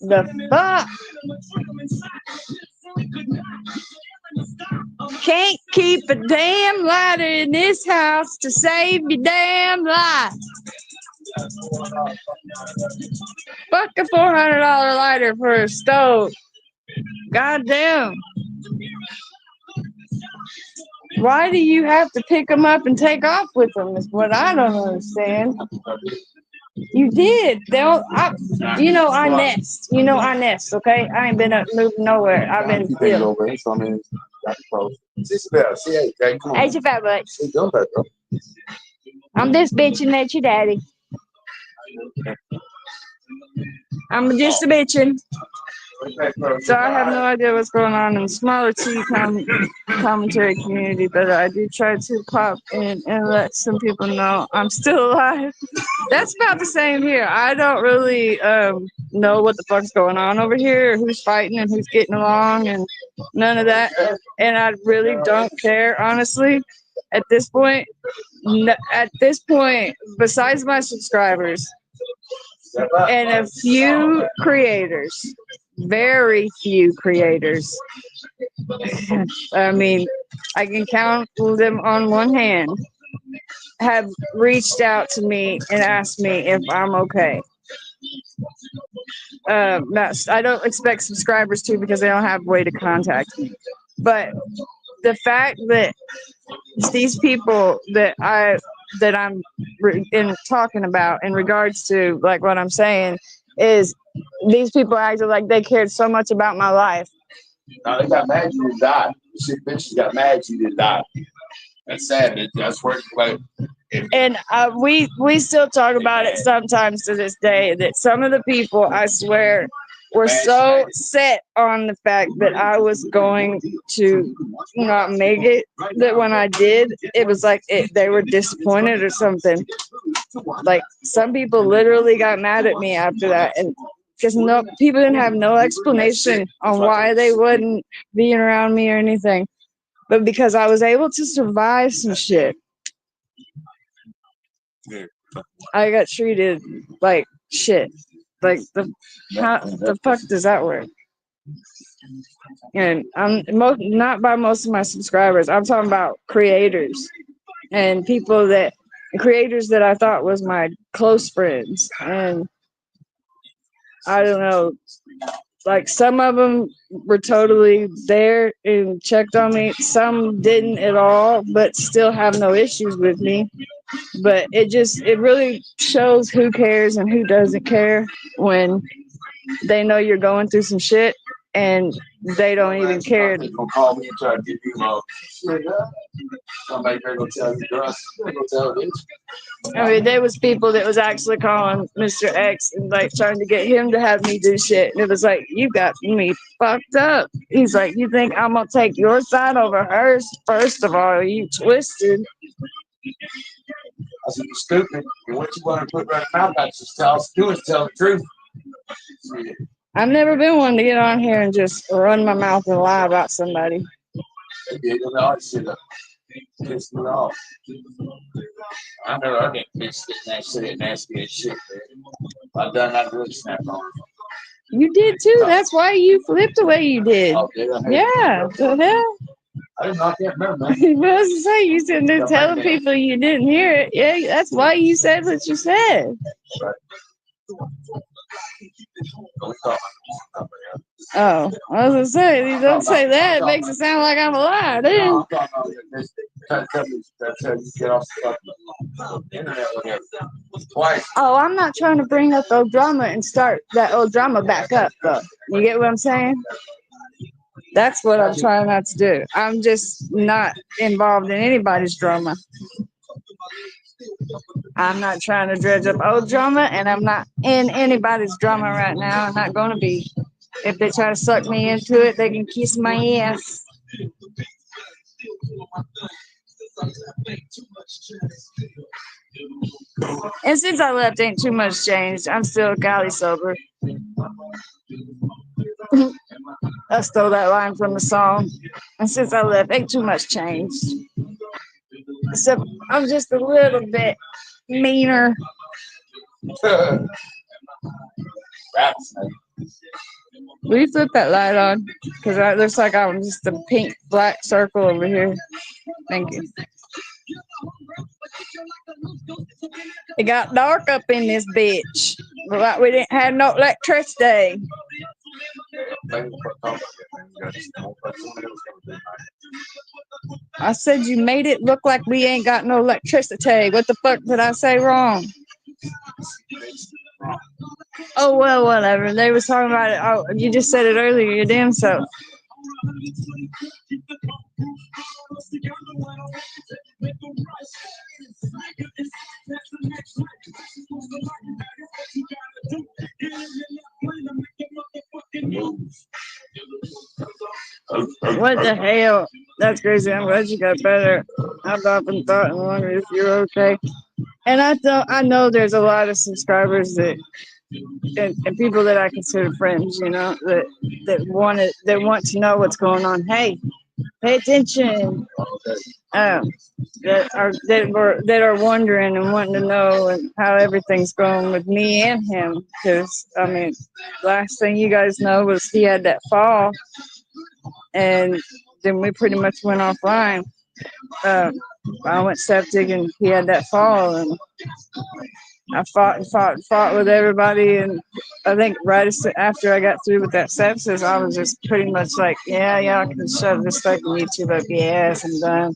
[SPEAKER 1] The fuck? Can't keep a damn lighter in this house to save your damn life. Fuck a $400 lighter for a stove. Goddamn. Why do you have to pick them up and take off with them is what I don't understand. You did. I nest. I nest, okay? I ain't been up moving nowhere. I've been still. Hey, come on. Hey, you fat butt. I'm this bitching at your daddy. I'm just a bitching. So I have no idea what's going on in the smaller T commentary community, but I do try to pop in and let some people know I'm still alive. That's about the same here. I don't really know what the fuck's going on over here, or who's fighting and who's getting along, and none of that. And I really don't care, honestly, at this point. Besides my subscribers and a few creators, very few creators. I mean, I can count them on one hand, have reached out to me and asked me if I'm okay. I don't expect subscribers to because they don't have a way to contact me. But the fact that these people that I'm talking about in regards to like what I'm saying is these people acted like they cared so much about my life.
[SPEAKER 3] No, they got mad you didn't die. Shit, bitches got mad you didn't die. That's sad. That's where
[SPEAKER 1] and we still talk about it sometimes to this day, that some of the people, I swear, were so set on the fact that I was going to not make it, that when I did, it was like they were disappointed or something. Like, some people literally got mad at me after that, and because people didn't have no explanation on why they wouldn't be around me or anything, but because I was able to survive some shit. I got treated like shit. Like, how the fuck does that work? And I'm not by most of my subscribers. I'm talking about creators and creators that I thought was my close friends. And I don't know. Like some of them were totally there and checked on me. Some didn't at all, but still have no issues with me. But it really shows who cares and who doesn't care when they know you're going through some shit and they don't even care.
[SPEAKER 3] They're gonna call me and try to give you somebody gonna tell you, girl, gonna tell this.
[SPEAKER 1] I mean, there was people that was actually calling Mr. X and like trying to get him to have me do shit. And it was like, you got me fucked up. He's like, you think I'm gonna take your side over hers? First of all, you twisted.
[SPEAKER 3] I said, you're stupid. And what you want to put right now, just tell the truth.
[SPEAKER 1] I've never been one to get on here and just run my mouth and lie about somebody.
[SPEAKER 3] They did all that shit up. Pissed me off. I know I get pissed at that shit, nasty as shit, man. I've done that really snap on.
[SPEAKER 1] You did too. That's why you flipped the way you did.
[SPEAKER 3] Oh, did I?
[SPEAKER 1] Yeah. The hell?
[SPEAKER 3] I didn't know, I can't remember, man.
[SPEAKER 1] I was to say, you sitting there telling people you didn't hear it. Yeah, that's why you said what you said.
[SPEAKER 3] Right.
[SPEAKER 1] Oh, I was gonna say, you don't say that. It makes it sound like I'm a liar, dude. Oh, I'm not trying to bring up old drama and start that old drama back up, though. You get what I'm saying? That's what I'm trying not to do. I'm just not involved in anybody's drama. I'm not trying to dredge up old drama, and I'm not in anybody's drama right now. I'm not going to be. If they try to suck me into it, they can kiss my ass. And since I left, ain't too much changed. I'm still Cali sober. I stole that line from the song. And since I left, ain't too much changed. Except I'm just a little bit meaner. Will you flip that light on? Because it looks like I'm just a pink black circle over here. Thank you. It got dark up in this bitch. But like we didn't have no electricity. I said you made it look like we ain't got no electricity. What the fuck did I say wrong? Oh, well, whatever. They was talking about it. Oh, you just said it earlier, your damn self. What the hell? That's crazy. I'm glad you got better. I've often thought and wondered if you're okay. And I know there's a lot of subscribers that and people that I consider friends, you know, that want to know what's going on. Hey, pay attention. That are wondering and wanting to know and how everything's going with me and him. Because I mean, last thing you guys know was he had that fall, and then we pretty much went offline. I went septic and he had that fall, and I fought with everybody, and I think right after I got through with that sepsis, I was just pretty much like, yeah, I can shove this fucking YouTube up your ass and done.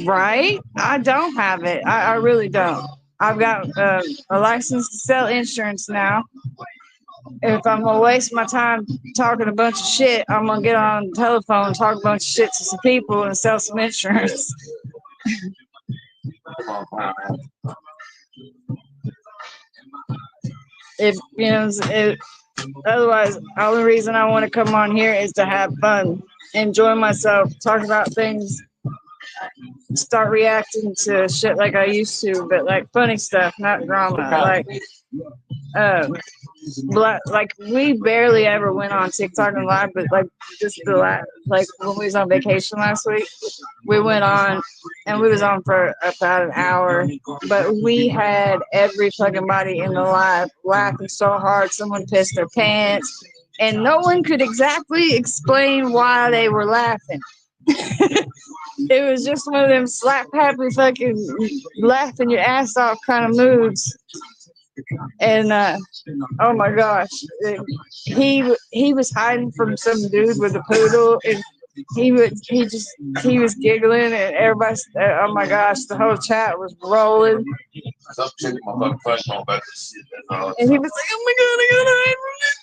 [SPEAKER 1] Right? I don't have it. I really don't. I've got a license to sell insurance now. If I'm gonna waste my time talking a bunch of shit, I'm gonna get on the telephone, talk a bunch of shit to some people, and sell some insurance. If you know, otherwise, the only reason I want to come on here is to have fun, enjoy myself, talk about things, start reacting to shit like I used to, but like funny stuff, not drama. Like we barely ever went on TikTok and live, but like just like when we was on vacation last week, we went on and we was on for about an hour, but we had every fucking body in the live laughing so hard someone pissed their pants, and no one could exactly explain why they were laughing. It was just one of them slap happy fucking laughing your ass off kind of moods. And oh my gosh, he was hiding from some dude with a poodle, and he was giggling, and everybody, oh my gosh, the whole chat was rolling,
[SPEAKER 3] Some chick my fucking professional about this shit.
[SPEAKER 1] and he was like, oh my god, I gotta hide from this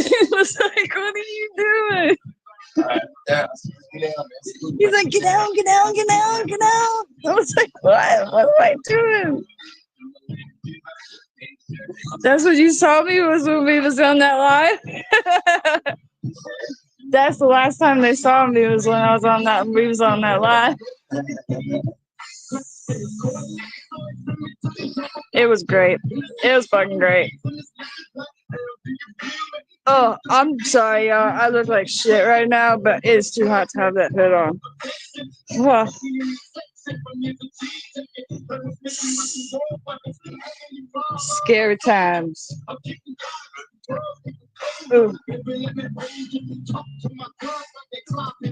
[SPEAKER 1] dude. It was like, what are you doing?
[SPEAKER 3] Yeah.
[SPEAKER 1] He's like, get down, get down, get down, get down. I was like, what am I doing? That's what you saw me was when we was on that live. That's the last time they saw me was when I was on that. We was on that live. It was great. It was fucking great. Oh, I'm sorry, y'all. I look like shit right now, but it's too hot to have that hood on. Well, scary times. Ooh.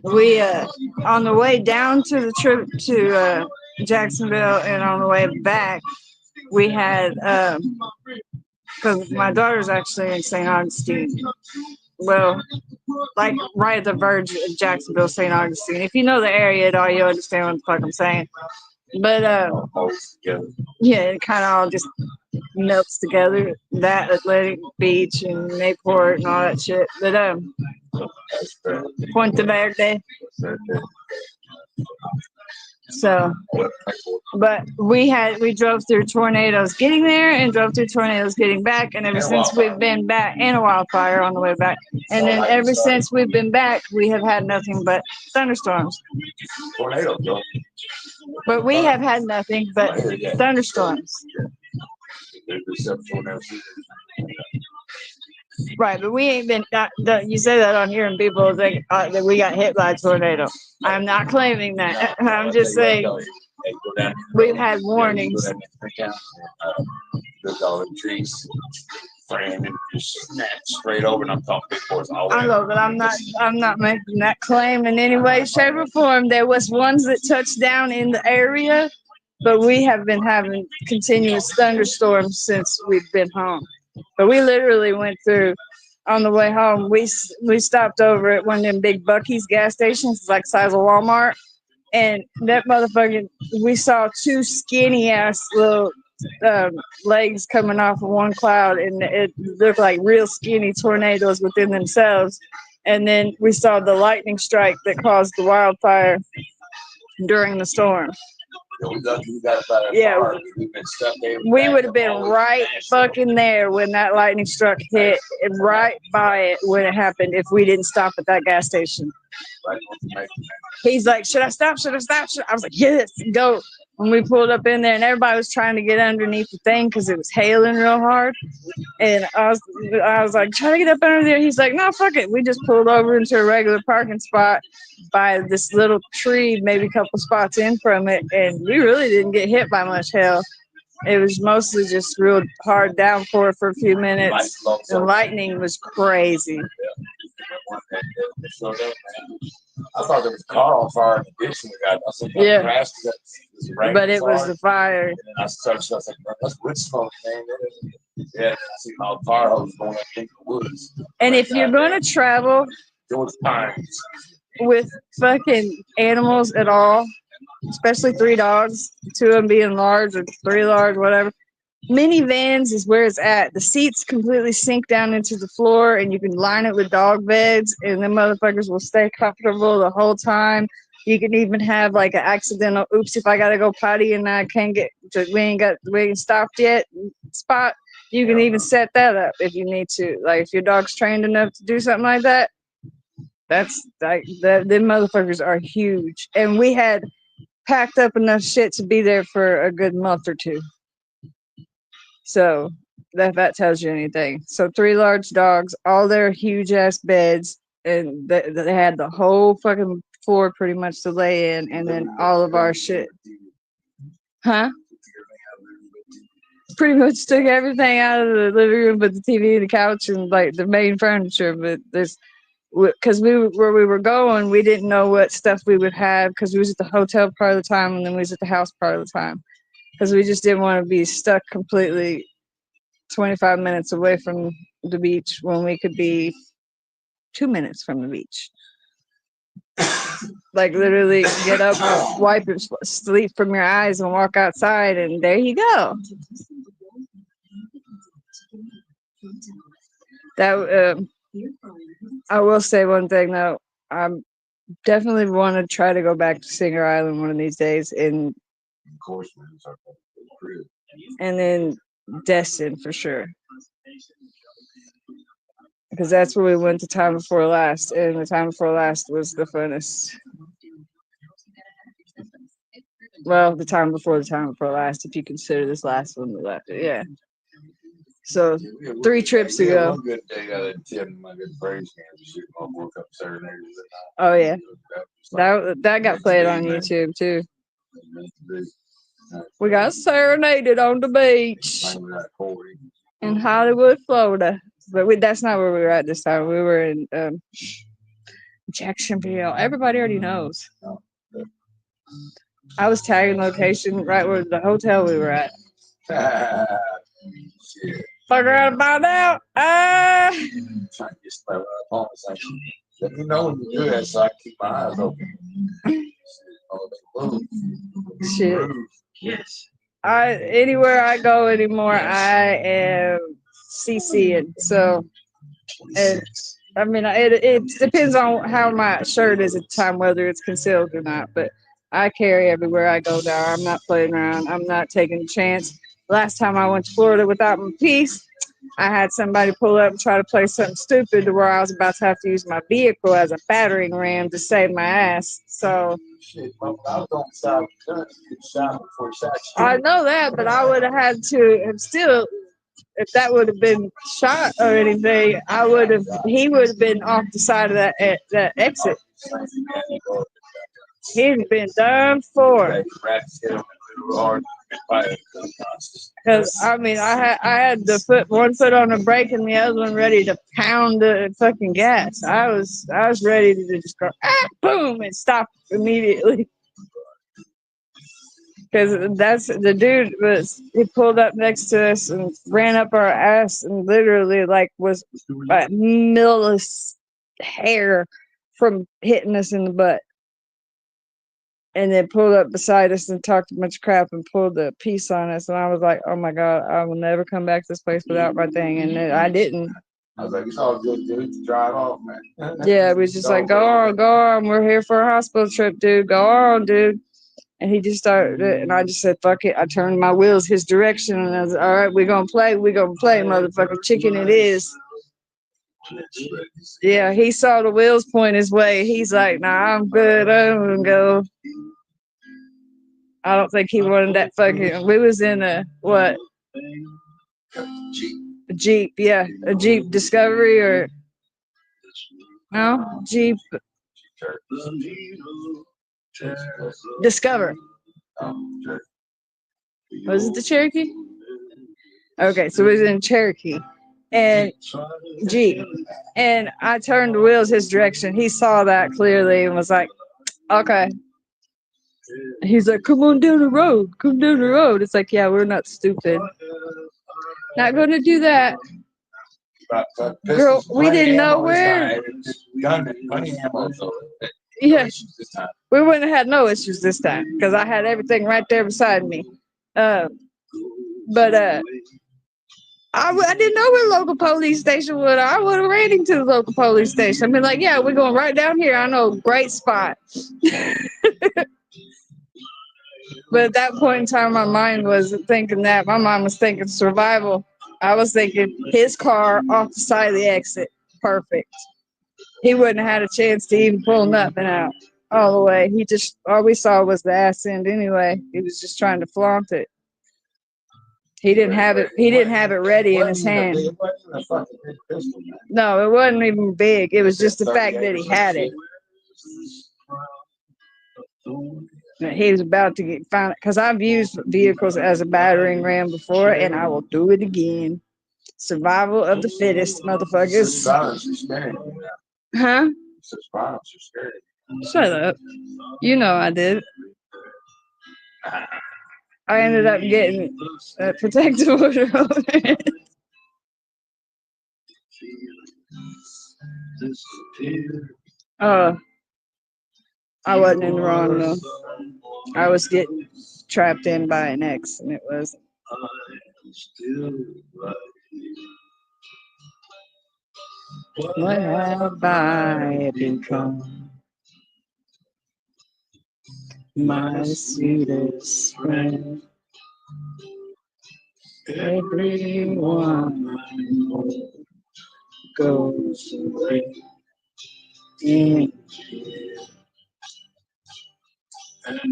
[SPEAKER 1] We on the way down to the trip to Jacksonville and on the way back, we had because my daughter's actually in St. Augustine. Well, like right at the verge of Jacksonville, St. Augustine. If you know the area at all, you understand what the fuck I'm saying. But yeah, it kind of all just melts together. That Atlantic Beach and Mayport and all that shit. But Puente Verde. So, but we drove through tornadoes getting there and drove through tornadoes getting back, and ever since we've been back, and a wildfire on the way back, and then ever since we've been back, we have had nothing but thunderstorms.
[SPEAKER 3] Tornado, though.
[SPEAKER 1] But we have had nothing but thunderstorms. Right, but we ain't been. You say that on here, and people think that we got hit by a tornado. I'm not claiming that. I'm just saying we've had warnings.
[SPEAKER 3] There's all the trees, framed and just snapped straight over, and I'm talking big boys all the way.
[SPEAKER 1] I know, but I'm not making that claim in any way, shape, or form. There was ones that touched down in the area, but we have been having continuous thunderstorms since we've been home. But we literally went through, on the way home, we stopped over at one of them big Buc-ee's gas stations, it's like the size of Walmart, and that motherfucking, we saw two skinny ass little legs coming off of one cloud, and it looked like real skinny tornadoes within themselves. And then we saw the lightning strike that caused the wildfire during the storm. Yeah, we would have been right fucking there when that lightning struck hit, and right by it when it happened if we didn't stop at that gas station. He's like, should I stop? Should I stop? I was like, yes, go. When we pulled up in there, and everybody was trying to get underneath the thing because it was hailing real hard. And I was like, try to get up under there. He's like, no, fuck it. We just pulled over into a regular parking spot by this little tree, maybe a couple spots in from it. And we really didn't get hit by much hail. It was mostly just real hard downpour for a few minutes. The lightning was crazy.
[SPEAKER 3] I thought there was a car on fire in the ditch, and we got
[SPEAKER 1] yeah. But it was the fire.
[SPEAKER 3] And then I was like, that's wood smoke, man. Yeah, I see all the fire hose going up in the woods.
[SPEAKER 1] And if you're going to travel with fucking animals at all, especially 3 dogs, 2 of them being large or 3 large, whatever, minivans is where it's at. The seats completely sink down into the floor, and you can line it with dog beds, and the motherfuckers will stay comfortable the whole time. You can even have like an accidental, oops, if I gotta go potty and I can't get, we ain't stopped yet spot. You can even set that up if you need to. Like if your dog's trained enough to do something like that, that's like them motherfuckers are huge. And we had packed up enough shit to be there for a good month or 2. So that tells you anything. So 3 large dogs, all their huge ass beds, and they had the whole fucking floor pretty much to lay in, and then all of our shit. Huh? Pretty much took everything out of the living room but the TV and the couch and like the main furniture. But there's, because where we were going, we didn't know what stuff we would have because we was at the hotel part of the time and then we was at the house part of the time. because we just didn't want to be stuck completely 25 minutes away from the beach when we could be 2 minutes from the beach. Like literally get up, wipe your sleep from your eyes and walk outside and there you go. That I will say one thing though. I definitely want to try to go back to Singer Island one of these days and then Destin for sure. Because that's where we went the time before last, and the time before last was the funnest. Well, the time before last, if you consider this last one the last, yeah. So 3 trips ago.
[SPEAKER 3] One good day out of 10, my good praise games, I'll work up serenaders.
[SPEAKER 1] Oh yeah, that got played on YouTube too. We got serenaded on the beach in Hollywood, Florida. But that's not where we were at this time. We were in Jacksonville. Everybody already knows. I was tagging location right where the hotel we were at. Fuck around and find out.
[SPEAKER 3] Trying to get stuff on something. Let me know when you do that so I can keep my eyes open.
[SPEAKER 1] Shit. Yes. Anywhere I go anymore, I am CCing. So, and I mean, it depends on how my shirt is at the time, whether it's concealed or not. But I carry everywhere I go now. I'm not playing around. I'm not taking a chance. Last time I went to Florida without my piece, I had somebody pull up and try to play something stupid to where I was about to have to use my vehicle as a battering ram to save my ass. So I know that, but I would have had to have still, if that would have been shot or anything, he would have been off the side of that exit. He'd been done for. Because I mean, I had one foot on the brake and the other one ready to pound the fucking gas. I was ready to just go boom and stop immediately. Because that's the dude he pulled up next to us and ran up our ass and literally like was a millis hair from hitting us in the butt. And then pulled up beside us and talked a bunch of crap and pulled the piece on us. And I was like, oh my God, I will never come back to this place without my thing. And then I didn't.
[SPEAKER 3] I was like, it's all good, dude. Drive off, man.
[SPEAKER 1] Yeah, it was just like, go on. We're here for a hospital trip, dude. Go on, dude. And he just started it. And I just said, fuck it. I turned my wheels his direction. And I was like, all right, we're going to play. We're going to play, motherfucker. Chicken it is. Yeah, he saw the wheels point his way. He's like, nah, I'm good. I'm going to go. I don't think he wanted that fucking. We was in a what? A Jeep, yeah, a Jeep Discovery or no Jeep Discover. Was it the Cherokee? Okay, so it was in Cherokee and Jeep, and I turned the wheels his direction. He saw that clearly and was like, okay. He's like, come on down the road. Come down the road. It's like, yeah, we're not stupid. Not going to do that. Girl, we didn't know where. Yeah, we wouldn't have had no issues this time because I had everything right there beside me. But I didn't know where local police station would. I would have ran into the local police station. I mean, like, yeah, we're going right down here. I know, great spot. But at that point in time, my mind wasn't thinking that. My mind was thinking survival. I was thinking his car off the side of the exit. Perfect. He wouldn't have had a chance to even pull nothing out all the way. All we saw was the ass end anyway. He was just trying to flaunt it. He didn't have it ready in his hand. No, it wasn't even big. It was just the fact that he had it. He was about to get found because I've used vehicles as a battering ram before, and I will do it again. Survival of the fittest, motherfuckers. Huh? Shut up. You know I did. I ended up getting protective order over it. Uh, I wasn't in the wrong though. I was getting trapped in by an ex, and it was. What have I become? My sweetest friend. Everyone goes away. And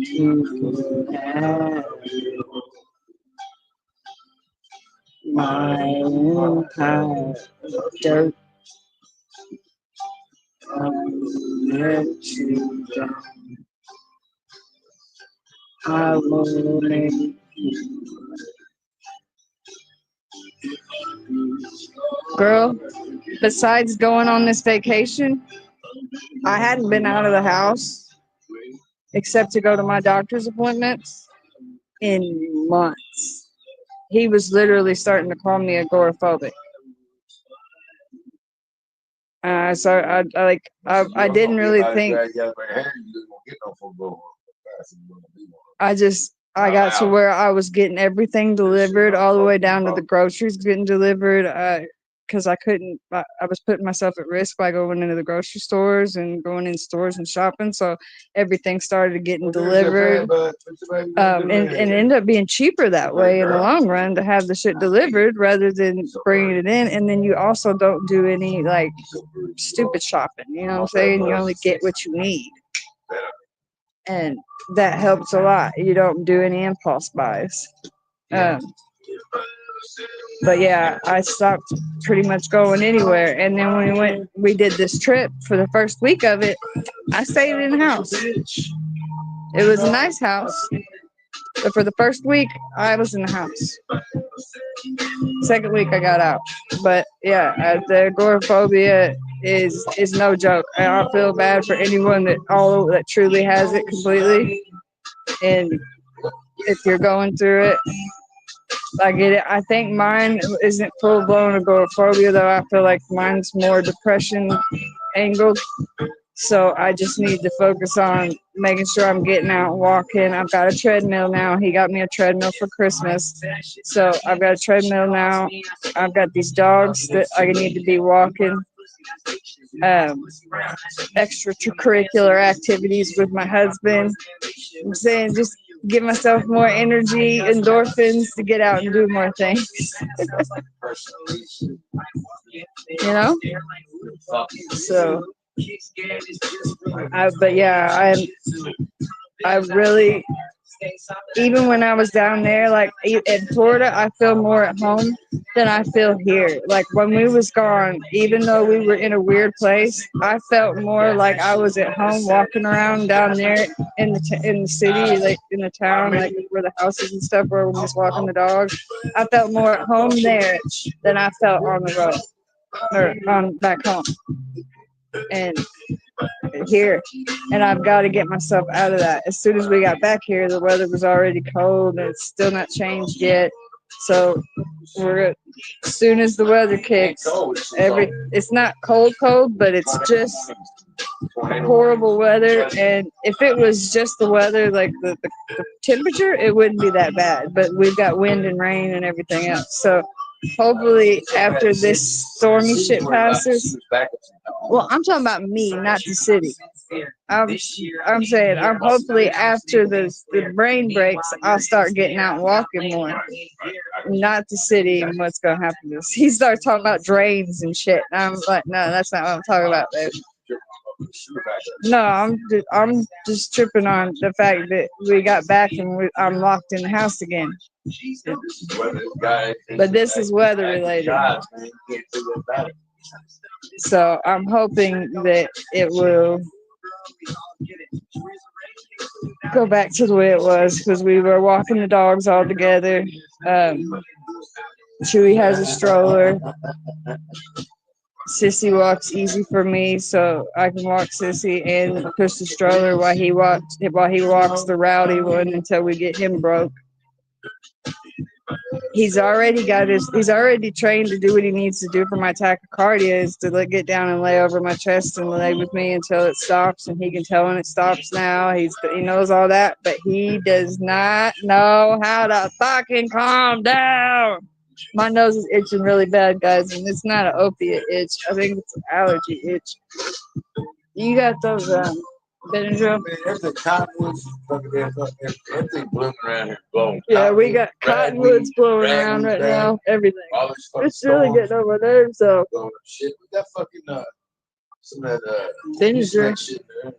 [SPEAKER 1] you could have my own pile of dirt. I will let you down. I will make you. Girl, besides going on this vacation, I hadn't been out of the house except to go to my doctor's appointments in months. He was literally starting to call me agoraphobic. So I didn't really think. I got to where I was getting everything delivered, all the way down to the groceries getting delivered. Because I couldn't, I was putting myself at risk by going into the grocery stores and going in stores and shopping. So everything started getting delivered. And it ended up being cheaper that way in the long run to have the shit delivered rather than bringing it in. And then you also don't do any like stupid shopping. You know what I'm saying? You only get what you need. And that helps a lot. You don't do any impulse buys. But yeah, I stopped pretty much going anywhere. And then when we did this trip for the first week of it, I stayed in the house. It was a nice house. But for the first week, I was in the house. Second week, I got out. But yeah, the agoraphobia is no joke. I feel bad for anyone that truly has it completely. And if you're going through it, I get it. I think mine isn't full blown agoraphobia though. I feel like mine's more depression angled. So I just need to focus on making sure I'm getting out and walking. I've got a treadmill now. He got me a treadmill for Christmas. So I've got a treadmill now. I've got these dogs that I need to be walking. Extracurricular activities with my husband. I'm saying just give myself more energy, endorphins to get out and do more things. You know? So, but yeah, I really, even when I was down there, like in Florida, I feel more at home than I feel here. Like when we was gone, even though we were in a weird place, I felt more like I was at home walking around down there in the city, like in the town, like where the houses and stuff were when we was walking the dogs. I felt more at home there than I felt on the road or on back home. And here, and I've got to get myself out of that. As soon as we got back here, the weather was already cold and it's still not changed yet. So as soon as the weather kicks, it's not cold, but it's just horrible weather. And if it was just the weather, like the temperature, it wouldn't be that bad. But we've got wind and rain and everything else. So hopefully after this stormy shit passes, well, I'm talking about me, not the city. I'm saying I'm hopefully after the rain breaks, I'll start getting out and walking more. Not the city and what's gonna happen to us. He starts talking about drains and shit. And I'm like, no, that's not what I'm talking about, babe. No, I'm just tripping on the fact that we got back and I'm locked in the house again. But this is weather related. So I'm hoping that it will go back to the way it was because we were walking the dogs all together. Chewy has a stroller. Sissy walks easy for me, so I can walk Sissy and push the stroller while he walks the rowdy one until we get him broke. He's already got his. He's already trained to do what he needs to do for my tachycardia is to get down and lay over my chest and lay with me until it stops, and he can tell when it stops. Now he knows all that, but he does not know how to fucking calm down. My nose is itching really bad, guys, and it's not an opiate itch. I think it's an allergy itch. You got those Benadryl?
[SPEAKER 3] There's a cottonwoods everything blooming around here, blowing.
[SPEAKER 1] Yeah, we got cottonwoods blowing around right now. Everything. It's really getting on my nerves, though.
[SPEAKER 3] Shit, we got fucking some of that
[SPEAKER 1] Benadryl.
[SPEAKER 3] shit there.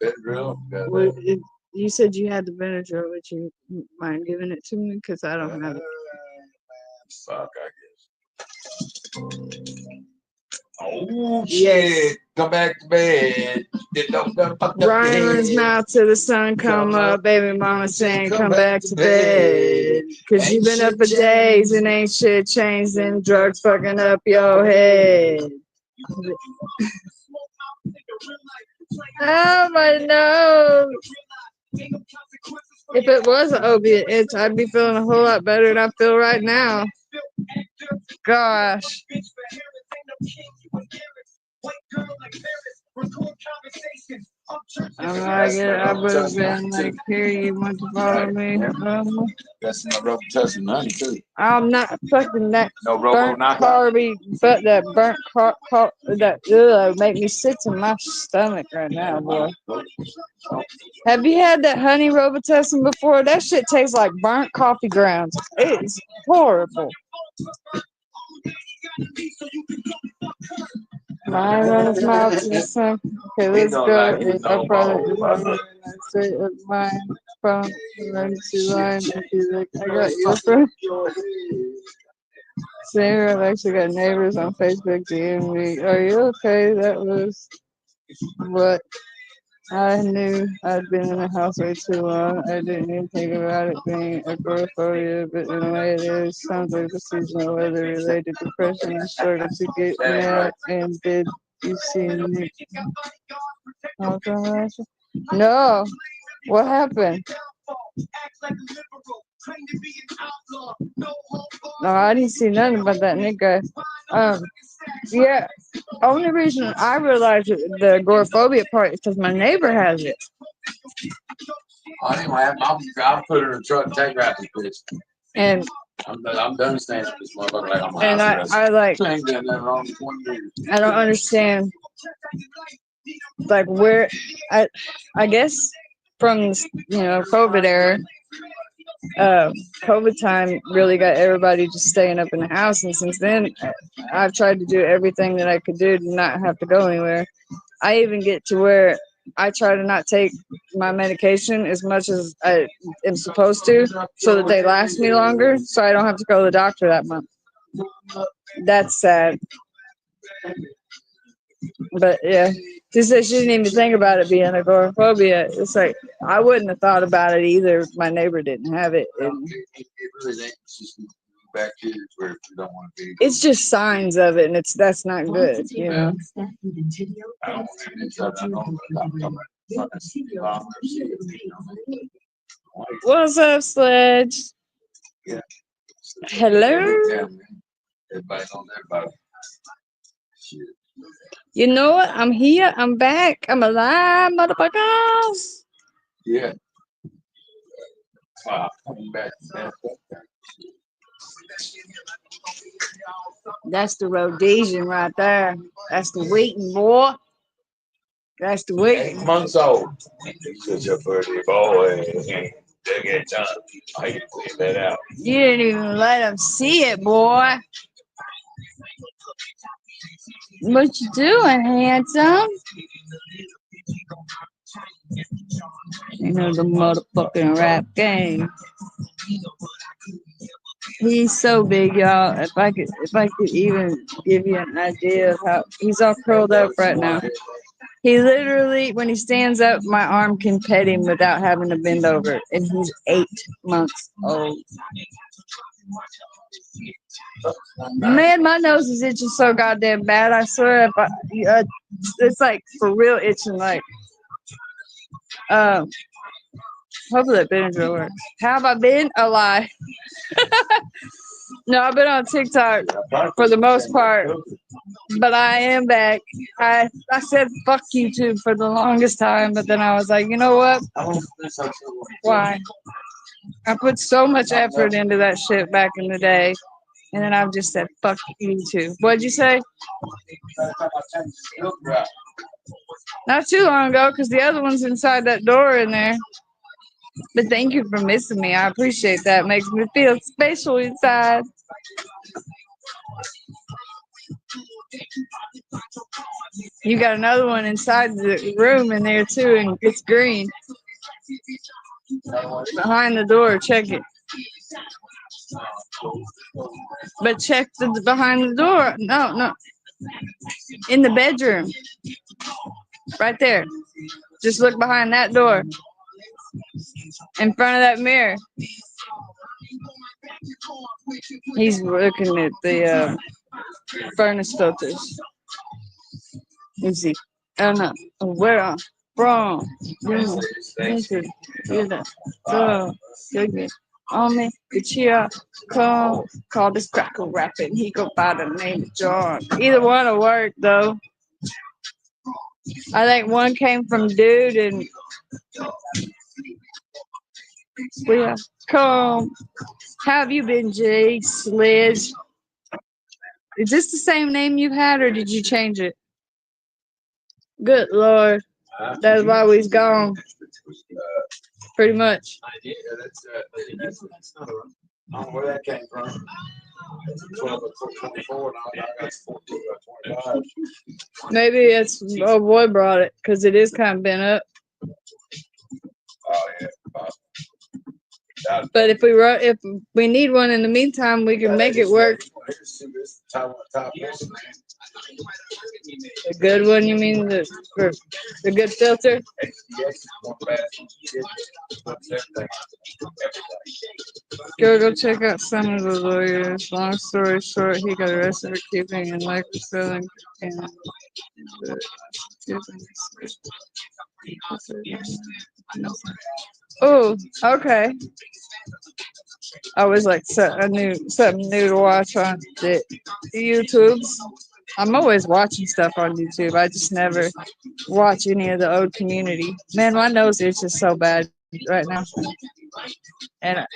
[SPEAKER 3] Got Benadryl.
[SPEAKER 1] You said you had the Benadryl. Would you mind giving it to me? Because I don't have it.
[SPEAKER 3] Fuck, I guess. Oh shit!
[SPEAKER 1] Yes.
[SPEAKER 3] Come back to bed.
[SPEAKER 1] Ryan runs mouth till the sun come up. Baby mama saying, "Come back to bed." Cause you've been up for days and ain't shit changed. And drugs fucking up your head. Oh my nose! If it was an opiate itch, I'd be feeling a whole lot better than I feel right now. Gosh. I would have been like, here, you want to follow me?
[SPEAKER 3] That's my Robitussin honey too.
[SPEAKER 1] I'm not fucking that
[SPEAKER 3] No
[SPEAKER 1] burnt carby, but that burnt that make me sick in my stomach right now, boy. Have you had that honey Robitussin before? That shit tastes like burnt coffee grounds. It's horrible. Mine runs mouth to the sun. Okay, let's go. I probably straight up mine from emergency line. I got your phone. Sarah, I've actually got neighbors on Facebook DM me. Are you okay? That was what I knew. I'd been in the house way too long. I didn't even think about it being agoraphobia, but in a way it is. Sounds like the seasonal weather-related depression. I started to get mad. And did you see me? No. What happened? No, I didn't see nothing about that nigga. Yeah. Only reason I realized the agoraphobia part is because my neighbor has it.
[SPEAKER 3] Anyway, I'll put her in the truck and take her out this bitch.
[SPEAKER 1] And
[SPEAKER 3] I'm done standing with this motherfucker like I'm a
[SPEAKER 1] and I like
[SPEAKER 3] I ain't done nothing wrong with 20 years.
[SPEAKER 1] I don't understand like where I guess from COVID era. COVID time really got everybody just staying up in the house, and since then I've tried to do everything that I could do to not have to go anywhere. I even get to where I try to not take my medication as much as I am supposed to so that they last me longer, so I don't have to go to the doctor that month. That's sad. But yeah, she said she didn't even think about it being agoraphobia. It's like I wouldn't have thought about it either if my neighbor didn't have it. And it's just signs of it, and that's not good, you know. What's up, Sledge? Hello. You know what? I'm here. I'm back. I'm alive, motherfuckers.
[SPEAKER 3] Yeah. Coming back.
[SPEAKER 1] That's the Rhodesian right there. That's the Wheaton, boy. That's the Wheaton.
[SPEAKER 3] 8 months old. Such a pretty boy. They get time. I can clean that out.
[SPEAKER 1] You didn't even let them see it, boy. What you doing, handsome? You know the motherfucking rap game. He's so big, y'all. If I could even give you an idea of how he's all curled up right now. He literally, when he stands up, my arm can pet him without having to bend over, and he's 8 months old. Man, my nose is itching so goddamn bad. I swear, it's like for real itching. Like, Hopefully that Benadryl works. How have I been? A lie. No, I've been on TikTok for the most part, but I am back. I said fuck YouTube for the longest time, but then I was like, you know what? Why? I put so much effort into that shit back in the day, and then I've just said fuck YouTube. What'd you say? Not too long ago, because the other one's inside that door in there. But thank you for missing me. I appreciate that. Makes me feel special inside. You got another one inside the room in there too, and it's green. Behind the door, check it. But check the behind the door. No, no. In the bedroom. Right there. Just look behind that door. In front of that mirror. He's looking at the furnace filters. Let's see. Oh no. Where I'm from. On me, the cheer, come, call this crackle rapping. He go by the name of John. Either one will work though. I think one came from Dude and yeah. Come. How have you been, Jay? Liz? Is this the same name you've had or did you change it? Good Lord. That's why we's gone. Pretty much.
[SPEAKER 3] I don't know where that came from. 12 or 24, and I got 14 or 25.
[SPEAKER 1] Maybe it's oh boy brought it because it is kind of bent up.
[SPEAKER 3] Oh, yeah.
[SPEAKER 1] But if we need one in the meantime, we can make it work. A good one, you mean the good filter? Go check out some of the lawyers. Long story short, he got arrested for keeping and likely selling and oh, okay. I was like something new to watch on the YouTubes. I'm always watching stuff on YouTube. I just never watch any of the old community. Man, my nose itches so bad right now. And the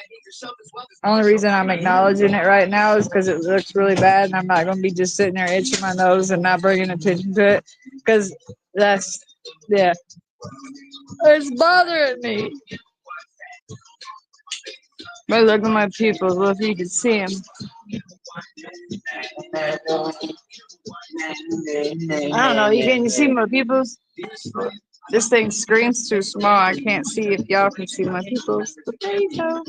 [SPEAKER 1] only reason I'm acknowledging it right now is because it looks really bad, and I'm not going to be just sitting there itching my nose and not bringing attention to it. Because that's, yeah. It's bothering me. But look at my pupils. Well, if you can see them. I don't know. Can you see my pupils? This thing screen's too small. I can't see if y'all can see my pupils. But there you go.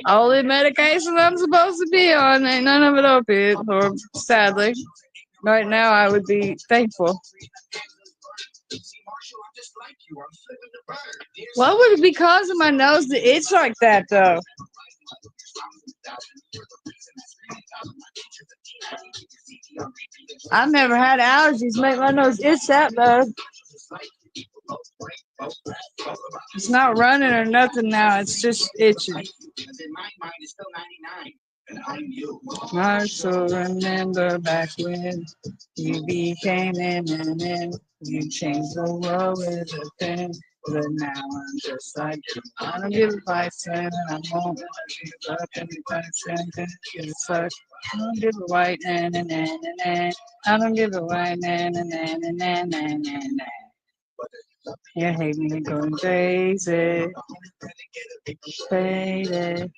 [SPEAKER 1] All the medication I'm supposed to be on ain't none of it opiate, or sadly. Right now, I would be thankful. What would it be causing my nose to itch like that, though? I've never had allergies make my nose itch that bad. It's not running or nothing now. It's just itching. I still remember back when you became in. You changed the world with a pen. But now I'm just like you. I don't give a fight, and I won't give up anytime soon. It's like I don't give a white na. I don't give a white na. You hate me going crazy. Crazy.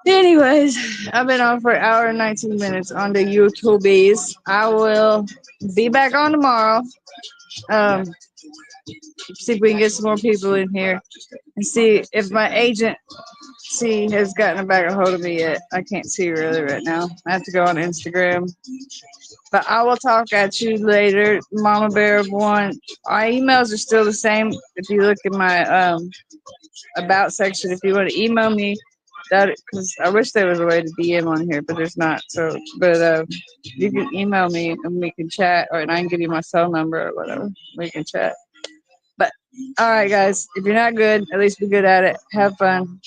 [SPEAKER 1] Anyways, I've been on for an hour and 19 minutes on the YouTubies. I will be back on tomorrow. See if we can get some more people in here and see if my agent has gotten back a hold of me yet. I can't see really right now. I have to go on Instagram. But I will talk at you later, Mama Bear of One. Our emails are still the same. If you look in my about section, if you want to email me, that because I wish there was a way to DM on here, but there's not. So, but you can email me and we can chat, or and I can give you my cell number or whatever. We can chat. But all right, guys, if you're not good, at least be good at it. Have fun.